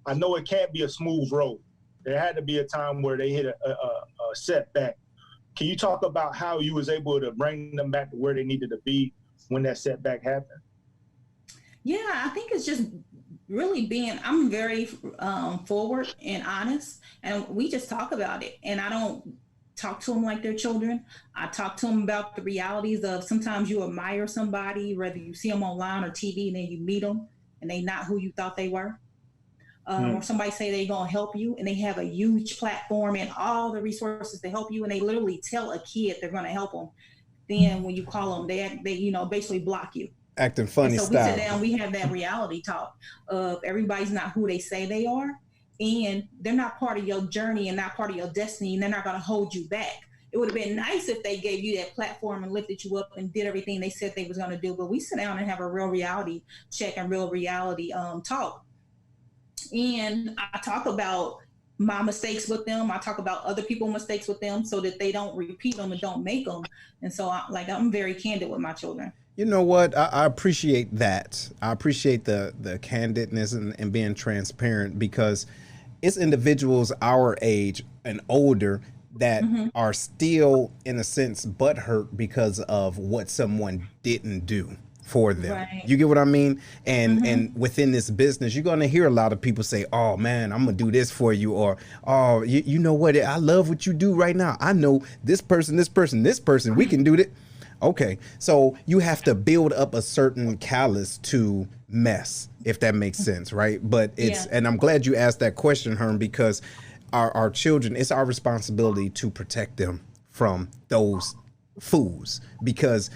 I know it can't be a smooth road. There had to be a time where they hit a setback. Can you talk about how you was able to bring them back to where they needed to be when that setback happened? Yeah, I think it's just really I'm very forward and honest, and we just talk about it, and I don't talk to them like they're children. I talk to them about the realities of sometimes you admire somebody, whether you see them online or TV, and then you meet them and they not who you thought they were. Or somebody say they're going to help you and they have a huge platform and all the resources to help you, and they literally tell a kid they're going to help them. Then when you call them, they basically block you. Acting funny so style. We sit down, we have that reality talk of everybody's not who they say they are, and they're not part of your journey and not part of your destiny, and they're not going to hold you back. It would have been nice if they gave you that platform and lifted you up and did everything they said they was going to do, but we sit down and have a real reality check and real reality talk. And I talk about my mistakes with them. I talk about other people's mistakes with them so that they don't repeat them and don't make them. And so I'm very candid with my children. You know what? I appreciate that. I appreciate the candidness and being transparent, because it's individuals our age and older that are still, in a sense, butthurt because of what someone didn't do for them. Right. You get what I mean? And within this business, you're going to hear a lot of people say, oh man, I'm going to do this for you. Or, oh, you know what? I love what you do right now. I know this person, we can do that. Okay. So you have to build up a certain callus to mess, if that makes sense. Right. But and I'm glad you asked that question, Herm, because our children, it's our responsibility to protect them from those fools, because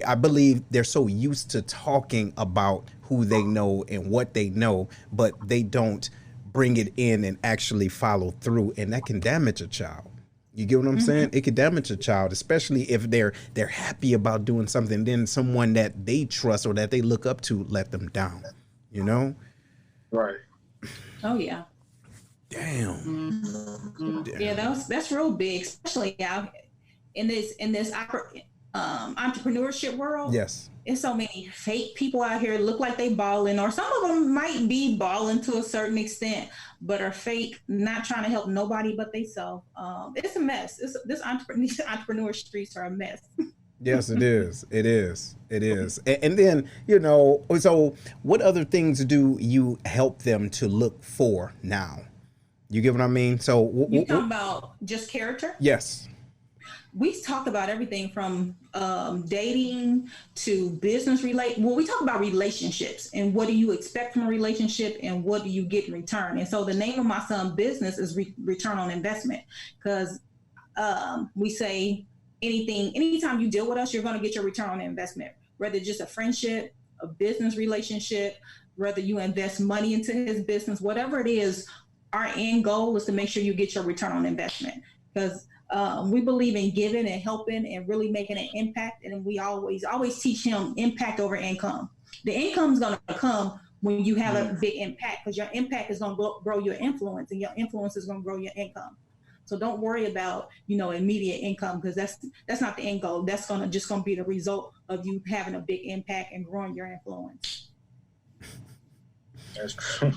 I believe they're so used to talking about who they know and what they know, but they don't bring it in and actually follow through. And that can damage a child. You get what I'm saying? It could damage a child, especially if they're happy about doing something, then someone that they trust or that they look up to let them down, you know? Right. Oh, yeah. Damn. Yeah, that's real big, especially out in this entrepreneurship world. Yes. There's so many fake people out here look like they balling, or some of them might be balling to a certain extent, but are fake, not trying to help nobody but themselves. It's a mess. These entrepreneur streets are a mess. Yes, it is. It is. It is. And then, so what other things do you help them to look for now? You get what I mean? So you talking about just character? Yes. We talk about everything from dating to business Well, we talk about relationships and what do you expect from a relationship and what do you get in return. And so the name of my son's business is return on investment, because we say anytime you deal with us, you're going to get your return on investment, whether it's just a friendship, a business relationship, whether you invest money into his business, whatever it is, our end goal is to make sure you get your return on investment, because we believe in giving and helping and really making an impact. And we always teach him impact over income. The income is going to come when you have a big impact, because your impact is going to grow your influence, and your influence is going to grow your income. So don't worry about, immediate income, because that's not the end goal. That's going to be the result of you having a big impact and growing your influence. That's true.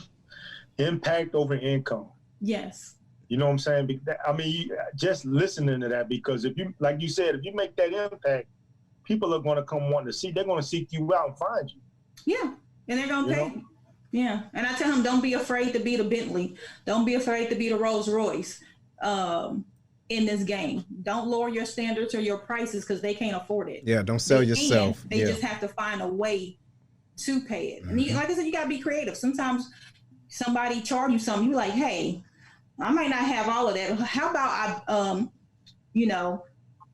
Impact over income. Yes. You know what I'm saying? I mean, just listening to that, because if you, like you said, if you make that impact, people are going to come wanting to see. They're going to seek you out and find you. Yeah, and they're going to pay. Yeah, and I tell them, don't be afraid to be the Bentley. Don't be afraid to be the Rolls Royce in this game. Don't lower your standards or your prices because they can't afford it. Yeah, don't sell yourself. They just have to find a way to pay it. And like I said, you got to be creative. Sometimes somebody charge you something, you're like, hey, I might not have all of that. How about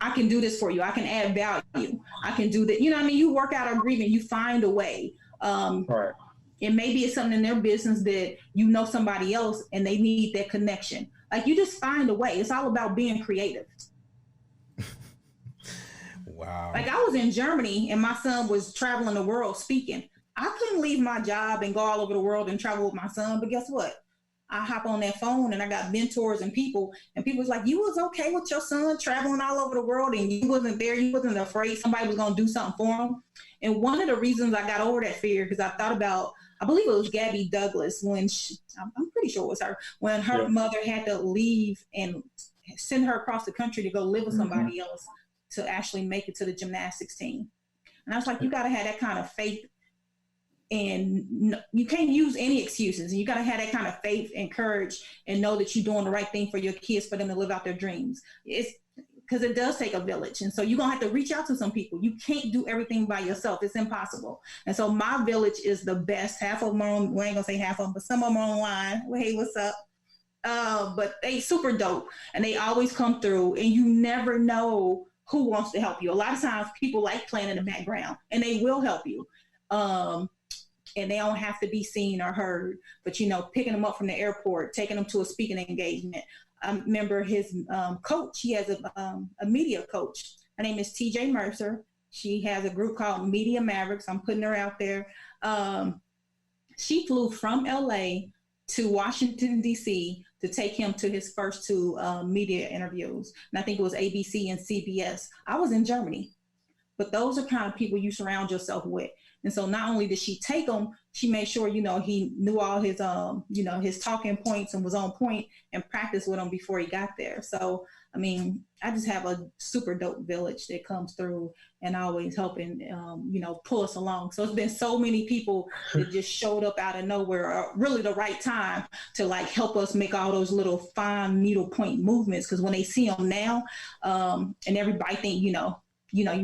I can do this for you. I can add value. I can do that. You work out an agreement. You find a way. Right. And maybe it's something in their business that somebody else and they need that connection. Like, you just find a way. It's all about being creative. Wow. Like, I was in Germany and my son was traveling the world speaking. I couldn't leave my job and go all over the world and travel with my son. But guess what? I hop on that phone and I got mentors and people was like, you was okay with your son traveling all over the world and you wasn't there. You wasn't afraid somebody was going to do something for him. And one of the reasons I got over that fear, because I thought about, I believe it was Gabby Douglas I'm pretty sure it was her, when her mother had to leave and send her across the country to go live with somebody else to actually make it to the gymnastics team. And I was like, you got to have that kind of faith And you can't use any excuses. And you got to have that kind of faith and courage and know that you're doing the right thing for your kids, for them to live out their dreams. It's because it does take a village. And so you're going to have to reach out to some people. You can't do everything by yourself. It's impossible. And so my village is the best. Half of them are on, we ain't going to say half of them, but some of them are online. Well, hey, what's up? But they super dope. And they always come through. And you never know who wants to help you. A lot of times people like playing in the background, and they will help you. And they don't have to be seen or heard, but, picking them up from the airport, taking them to a speaking engagement. I remember his coach, he has a media coach. Her name is TJ Mercer. She has a group called Media Mavericks. I'm putting her out there. She flew from LA to Washington, D.C. to take him to his first 2 media interviews. And I think it was ABC and CBS. I was in Germany. But those are kind of people you surround yourself with. And so not only did she take him, she made sure, he knew all his, his talking points and was on point and practiced with him before he got there. So, I just have a super dope village that comes through and always helping, pull us along. So it's been so many people that just showed up out of nowhere, really the right time to help us make all those little fine needle point movements. Because when they see them now, and everybody think, you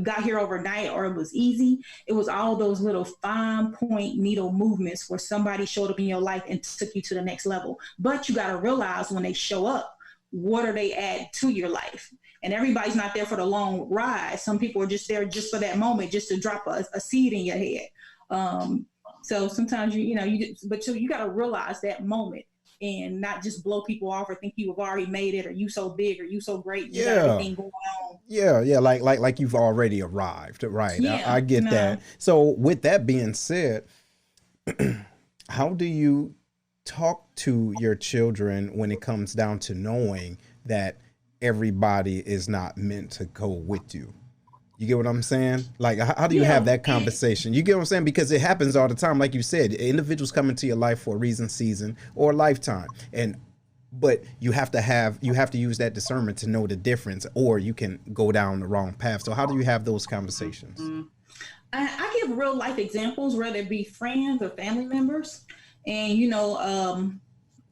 got here overnight or it was easy. It was all those little fine point needle movements where somebody showed up in your life and took you to the next level. But you got to realize when they show up, what are they add to your life? And everybody's not there for the long ride. Some people are just there just for that moment, just to drop a seed in your head. So sometimes you got to realize that moment and not just blow people off or think you have already made it, or you so big, or you so great. You got everything going on. Yeah. Like you've already arrived, right? Yeah, I get that. So with that being said, how do you talk to your children when it comes down to knowing that everybody is not meant to go with you? You get what I'm saying? Like, how do you have that conversation? You get what I'm saying? Because it happens all the time. Like you said, individuals come into your life for a reason, season, or a lifetime. But you have to use that discernment to know the difference, or you can go down the wrong path. So how do you have those conversations? I give real life examples, whether it be friends or family members. And,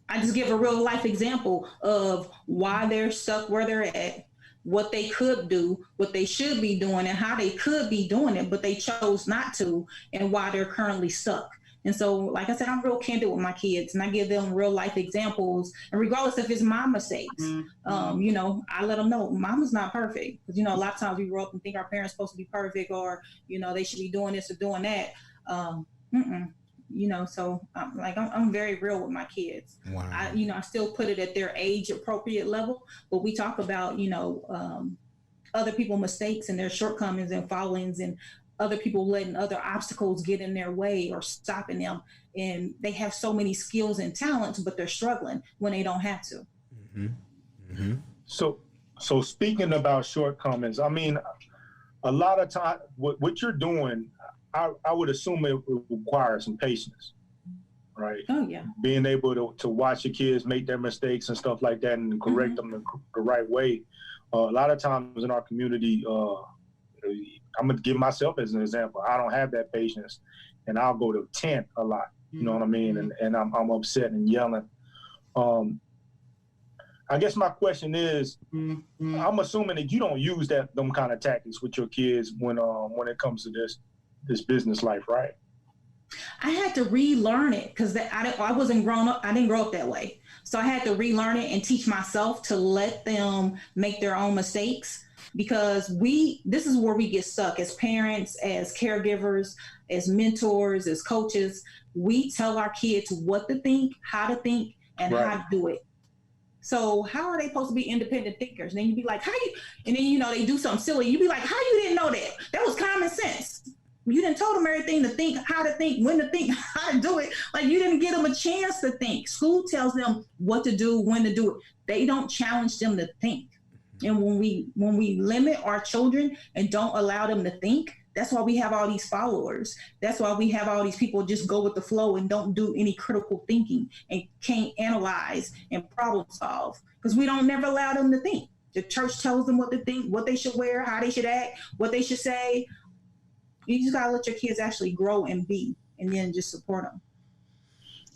I just give a real life example of why they're stuck where they're at, what they could do, what they should be doing, and how they could be doing it, but they chose not to, and why they're currently stuck. And so, like I said, I'm real candid with my kids, and I give them real life examples, and regardless if it's my mistakes, I let them know mama's not perfect. Because, a lot of times we grow up and think our parents are supposed to be perfect, or, they should be doing this or doing that. So I'm very real with my kids. Wow. I still put it at their age appropriate level, but we talk about, other people's mistakes and their shortcomings and fallings, and other people letting other obstacles get in their way or stopping them. And they have so many skills and talents, but they're struggling when they don't have to. Mm-hmm. Mm-hmm. So speaking about shortcomings, a lot of time, what you're doing, I would assume it requires some patience, right? Oh, yeah. Being able to watch your kids make their mistakes and stuff like that and correct them the right way. A lot of times in our community, I'm going to give myself as an example. I don't have that patience, and I'll go to 10 a lot, you know what I mean? And I'm upset and yelling. I guess my question is, I'm assuming that you don't use them kind of tactics with your kids when it comes to this business life, right? I had to relearn it because I wasn't grown up. I didn't grow up that way. So I had to relearn it and teach myself to let them make their own mistakes, because this is where we get stuck as parents, as caregivers, as mentors, as coaches. We tell our kids what to think, how to think, and how to do it. So how are they supposed to be independent thinkers? And then you'd be like, and then, they do something silly. You'd be like, how you didn't know that? That was common sense. You didn't told them everything to think, how to think, when to think, how to do it. Like, you didn't give them a chance to think. School tells them what to do, when to do it. They don't challenge them to think. And when we limit our children and don't allow them to think, that's why we have all these followers. That's why we have all these people just go with the flow and don't do any critical thinking and can't analyze and problem solve, because we don't never allow them to think. The church tells them what to think, what they should wear, how they should act, what they should say. You just gotta let your kids actually grow and be. and then just support them.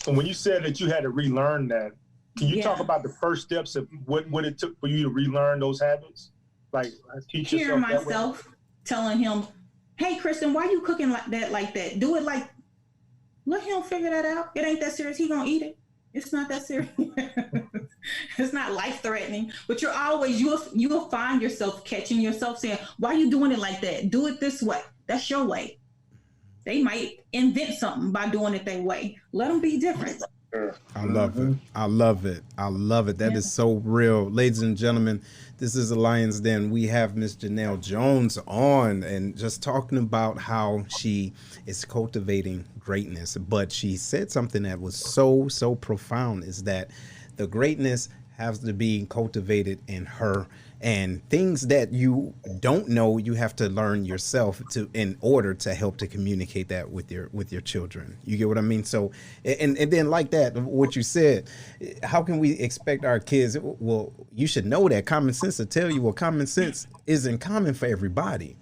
And when you said that you had to relearn that, can you talk about the first steps of what it took for you to relearn those habits? Like teach hearing yourself myself telling him, hey, Christon, why you cooking like that? Do it like, let him figure that out. It ain't that serious. He gonna eat it. It's not that serious. It's not life threatening, but you'll find yourself catching yourself saying, why are you doing it like that? Do it this way. That's your way. They might invent something by doing it their way. Let them be different. I love it. I love it. I love it. That is so real. Ladies and gentlemen, this is the Lion's Den. We have Miss Jenal Jones on and just talking about how she is cultivating greatness. But she said something that was so profound, is that the greatness has to be cultivated in her. And things that you don't know, you have to learn yourself in order to help to communicate that with your children. You get what I mean? So, and then like that, what you said, how can we expect our kids? Well, you should know that common sense will tell you, well, common sense isn't common for everybody,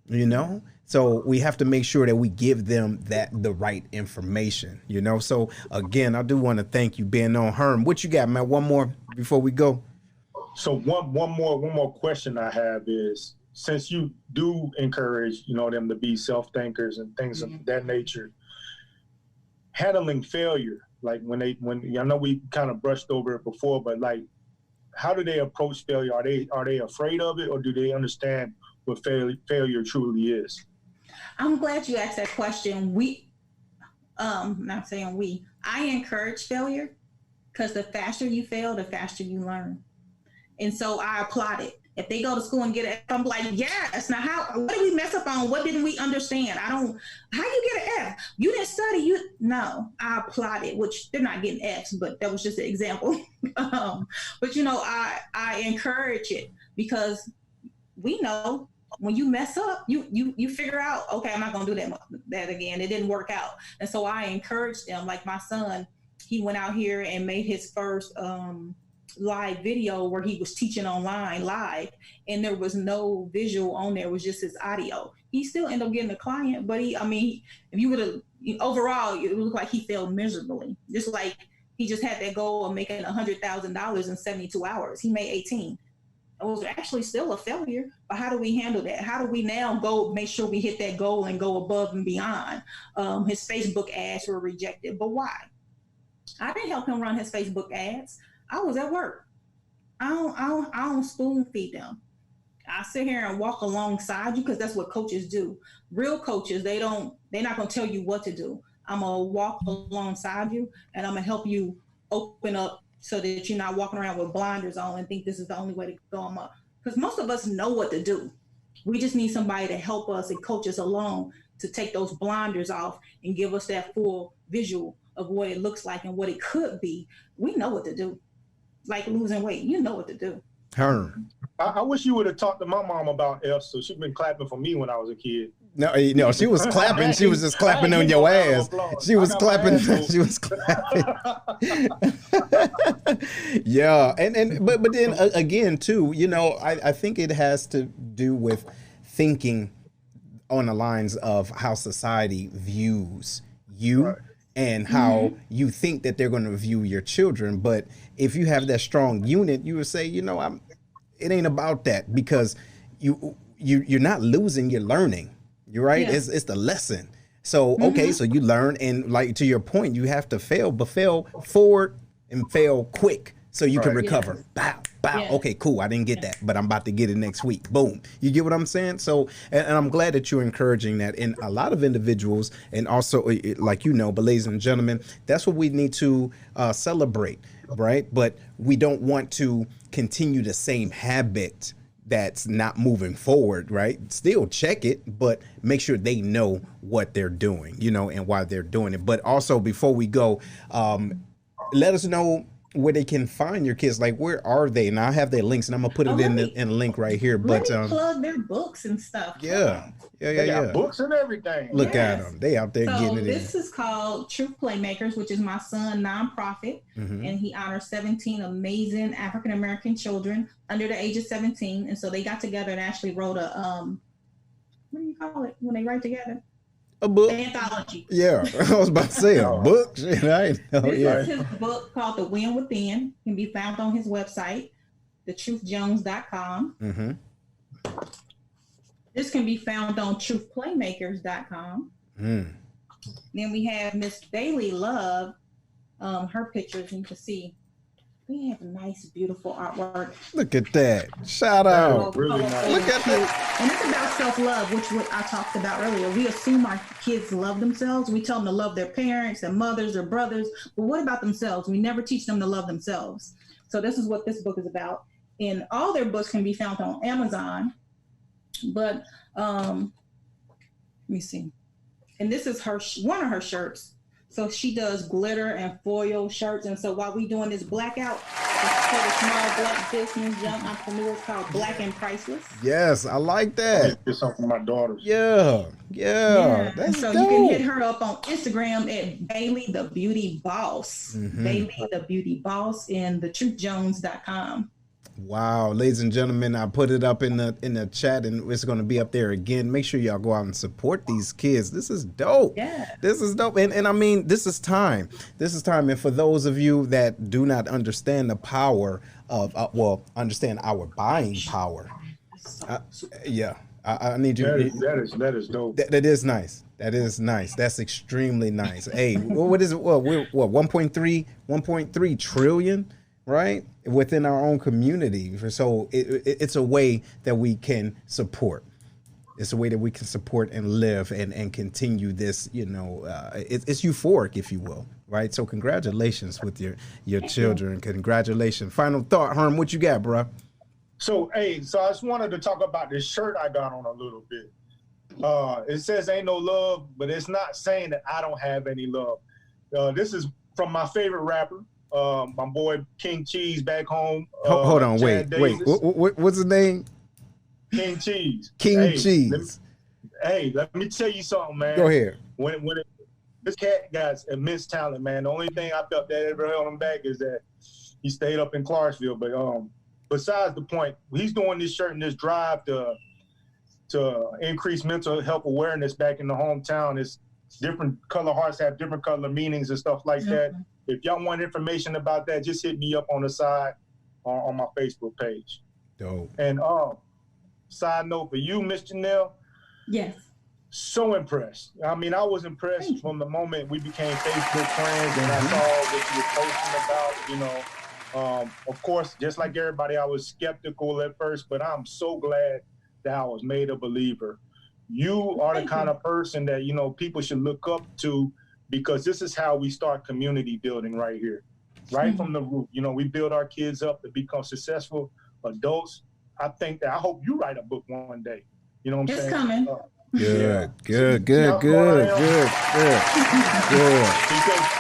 you know? So we have to make sure that we give them the right information, you know? So again, I do want to thank you being on. Herm, what you got, man? One more before we go. So one more question I have is, since you do encourage, them to be self-thinkers and things of that nature, handling failure, like when I know we kind of brushed over it before, but like, how do they approach failure? Are they afraid of it, or do they understand what failure truly is? I'm glad you asked that question. I encourage failure, because the faster you fail, the faster you learn. And so I applaud it. If they go to school and get an F, I'm like, yes. Now, what did we mess up on? What didn't we understand? How you get an F? You didn't study. No, I applaud it, which they're not getting Fs, but that was just an example. But I encourage it, because we know when you mess up, you figure out, okay, I'm not gonna do that again. It didn't work out. And so I encourage them. Like my son, he went out here and made his first live video where he was teaching online live, and there was no visual on there. It was just his audio. He still ended up getting a client, but if you would have, overall, it looked like he failed miserably. Just like he just had that goal of making $100,000 in 72 hours. He made 18. It was actually still a failure, but how do we handle that? How do we now go make sure we hit that goal and go above and beyond? His Facebook ads were rejected, but why? I didn't help him run his Facebook ads. I was at work. I don't spoon feed them. I sit here and walk alongside you, because that's what coaches do. Real coaches, they're not gonna tell you what to do. I'm gonna walk alongside you, and I'm gonna help you open up so that you're not walking around with blinders on and think this is the only way to go them up. Because most of us know what to do. We just need somebody to help us and coach us along to take those blinders off and give us that full visual of what it looks like and what it could be. We know what to do. Like losing weight, you know what to do. I wish you would have talked to my mom about F, so she's been clapping for me when I was a kid. No, she was clapping. She was just clapping on your ass. She was clapping. She was clapping. Yeah, but then again too, I think it has to do with thinking on the lines of how society views you. Right. And how you think that they're going to view your children. But if you have that strong unit, you would say, it ain't about that, because you're not losing, you're learning. You're right. Yeah. It's the lesson. So, okay, so you learn, and like to your point, you have to fail, but fail forward and fail quick so you can recover. Yeah. Bow. Yeah. Okay, cool. I didn't get that, but I'm about to get it next week. Boom. You get what I'm saying? So, and I'm glad that you're encouraging that in a lot of individuals, and also like, but ladies and gentlemen, that's what we need to celebrate, right? But we don't want to continue the same habit that's not moving forward, right? Still check it, but make sure they know what they're doing, and why they're doing it. But also, before we go, let us know where they can find your kids. Like, where are they? And I have their links, and I'm gonna put it in a link right here. But let me plug their books and stuff. Yeah. They got books and everything. Look at them. They out there getting it. This is called Truth Playmakers, which is my son's nonprofit, and he honors 17 amazing African American children under the age of 17. And so they got together and actually wrote a what do you call it when they write together? A book? Anthology. Yeah, I was about to say a book. Shit, I know. This Yeah. is his book called The Win Within. Can be found on his website, thetruthjones.com. Mm-hmm. This can be found on truthplaymakers.com. Mm. Then we have Miss Bailey Love. Her pictures, you can see. We have nice, beautiful artwork. Look at that. Shout out. Really nice. Look at that. And it's about self-love, which I talked about earlier. We assume our kids love themselves. We tell them to love their parents, their mothers, their brothers. But what about themselves? We never teach them to love themselves. So this is what this book is about. And all their books can be found on Amazon. But let me see. And this is one of her shirts. So she does glitter and foil shirts. And so while we doing this blackout, it's for the small black business young entrepreneurs called Black and Priceless. Yes, I like that. It's something for my daughters. Yeah. That's so dope. you can hit her up on Instagram at Bailey the Beauty Boss. Mm-hmm. Bailey the Beauty Boss and thetruthjones.com. Wow, ladies and gentlemen, I put it up in the chat, and it's going to be up there again. Make sure y'all go out and support these kids. This is dope. Yeah, this is dope, and I mean, this is time. This is time. And for those of you that do not understand the power of, understand our buying power. I need you. That is dope. That is nice. That is nice. That's extremely nice. Hey, what is it? What 1.3 trillion, right? Within our own community. So it's a way that we can support. It's a way that we can support and live and continue this, it's euphoric, if you will, right? So congratulations with your children. Congratulations. Final thought, Herm, what you got, bro? So I just wanted to talk about this shirt I got on a little bit. It says ain't no love, but it's not saying that I don't have any love. This is from my favorite rapper, my boy King Cheese back home. Hold on, wait. What's his name? King Cheese. Cheese. Let me tell you something, man. Go ahead. This cat got immense talent, man. The only thing I felt that ever held him back is that he stayed up in Clarksville. But besides the point, he's doing this shirt and this drive to increase mental health awareness back in the hometown. It's different color hearts have different color meanings and stuff like that. If y'all want information about that, just hit me up on the side on my Facebook page. Dope. And side note for you, Miss Jenal. Yes. So impressed. I mean, I was impressed from the moment we became Facebook friends and I saw what you were posting about, of course, just like everybody, I was skeptical at first, but I'm so glad that I was made a believer. You are the kind of person that, people should look up to, because this is how we start community building right here, right from the root. We build our kids up to become successful adults. I hope you write a book one day. You know what I'm saying? It's coming. Good.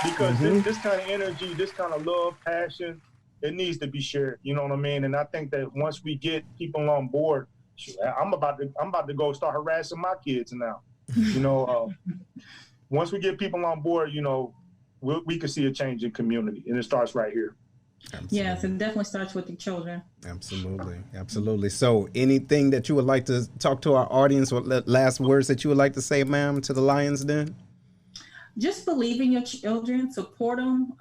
Because this kind of energy, this kind of love, passion, it needs to be shared. You know what I mean? And I think that once we get people on board, I'm about to go start harassing my kids now. Once we get people on board, we can see a change in community, and it starts right here. Absolutely. Yes, it definitely starts with the children. Absolutely. So anything that you would like to talk to our audience, or last words that you would like to say, ma'am, to the Lions Den? Just believe in your children, support them,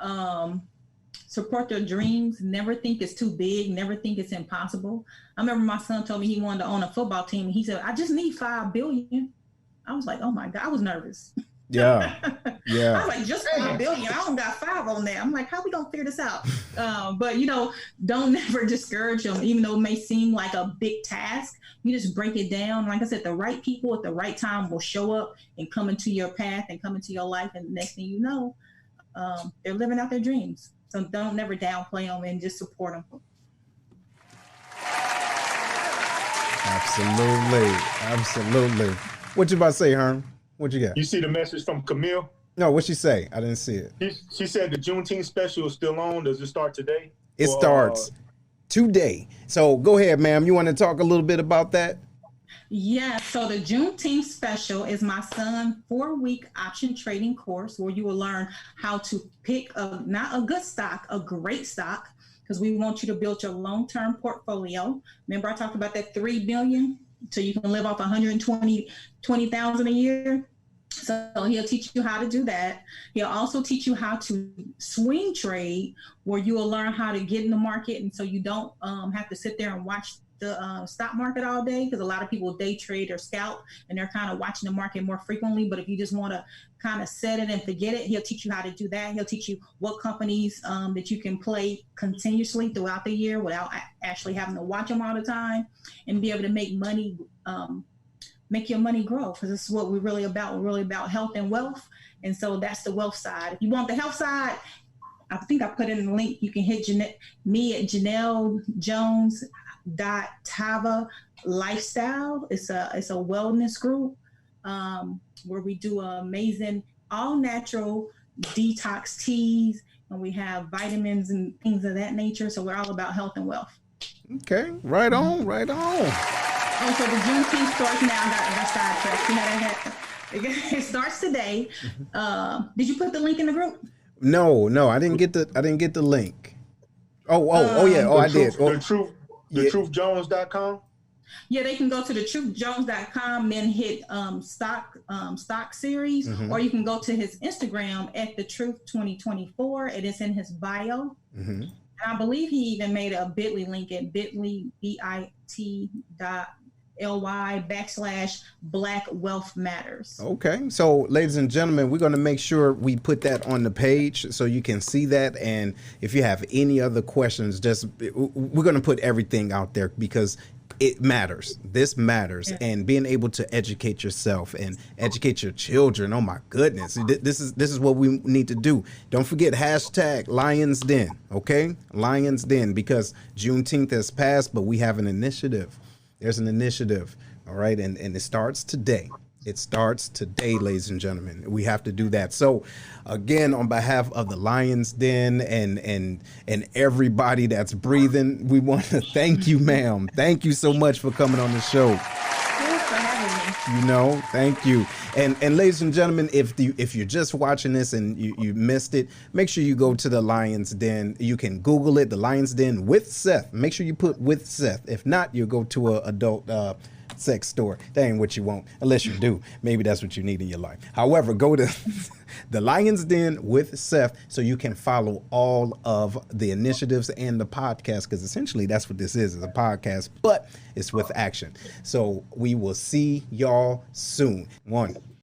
support their dreams. Never think it's too big. Never think it's impossible. I remember my son told me he wanted to own a football team. And he said, I just need $5 billion. I was like, oh my God, I was nervous. Yeah. I was like, just $5 billion. I don't got 5 on there. I'm like, how we gonna figure this out? But don't never discourage them, even though it may seem like a big task. You just break it down. Like I said, the right people at the right time will show up and come into your path and come into your life. And the next thing you know, they're living out their dreams. So don't never downplay them and just support them. Absolutely. What you about to say, Herm? What you got? You see the message from Camille? No, what'd she say? I didn't see it. She said the Juneteenth special is still on. Does it start today? It starts today. So go ahead, ma'am. You want to talk a little bit about that? Yeah, so the Juneteenth special is my son's 4-week option trading course where you will learn how to pick not a good stock, a great stock, because we want you to build your long-term portfolio. Remember I talked about that $3 billion, so you can live off $120,000 a year. So he'll teach you how to do that. He'll also teach you how to swing trade, where you will learn how to get in the market. And so you don't have to sit there and watch the stock market all day, because a lot of people day trade or scout and they're kind of watching the market more frequently. But if you just want to kind of set it and forget it, he'll teach you how to do that. He'll teach you what companies that you can play continuously throughout the year without actually having to watch them all the time, and be able to make money, make your money grow, because this is what we're really about. We're really about health and wealth. And so that's the wealth side. If you want the health side, I think I put in the link. You can hit me at Jenal Jones .tava lifestyle. It's a wellness group where we do amazing all natural detox teas, and we have vitamins and things of that nature. So we're all about health and wealth. Okay, right on. Oh, so the Juneteenth starts now. I got sidetracked. It starts today. Did you put the link in the group? No, I didn't get the link. Oh, I did. TheTruthJones.com. Yeah, they can go to thetruthjones.com, then hit stock series, or you can go to his Instagram at thetruth2024. It is in his bio. And I believe he even made a bit.ly link at bit.ly/Black Wealth Matters. Okay, so ladies and gentlemen, we're going to make sure we put that on the page so you can see that. And if you have any other questions, we're going to put everything out there because it matters. This matters. Yeah. And being able to educate yourself and educate your children. Oh my goodness. This is what we need to do. Don't forget #Lions Den. Okay. Lions Den, because Juneteenth has passed, but we have an initiative. There's an initiative. All right. And it starts today. It starts today, ladies and gentlemen. We have to do that. So again, on behalf of the Lions Den and everybody that's breathing, we want to thank you, ma'am. Thank you so much for coming on the show. Thanks for having me. Thank you. And ladies and gentlemen, if you're just watching this and you missed it, make sure you go to the Lions Den. You can Google it, the Lions Den with Seth. Make sure you put with Seth. If not, you'll go to an adult sex store. That ain't what you want, unless you do. Maybe that's what you need in your life. However, go to the Lions Den with Seth so you can follow all of the initiatives and the podcast, because essentially that's what this is a podcast, but it's with action. So we will see y'all soon. One.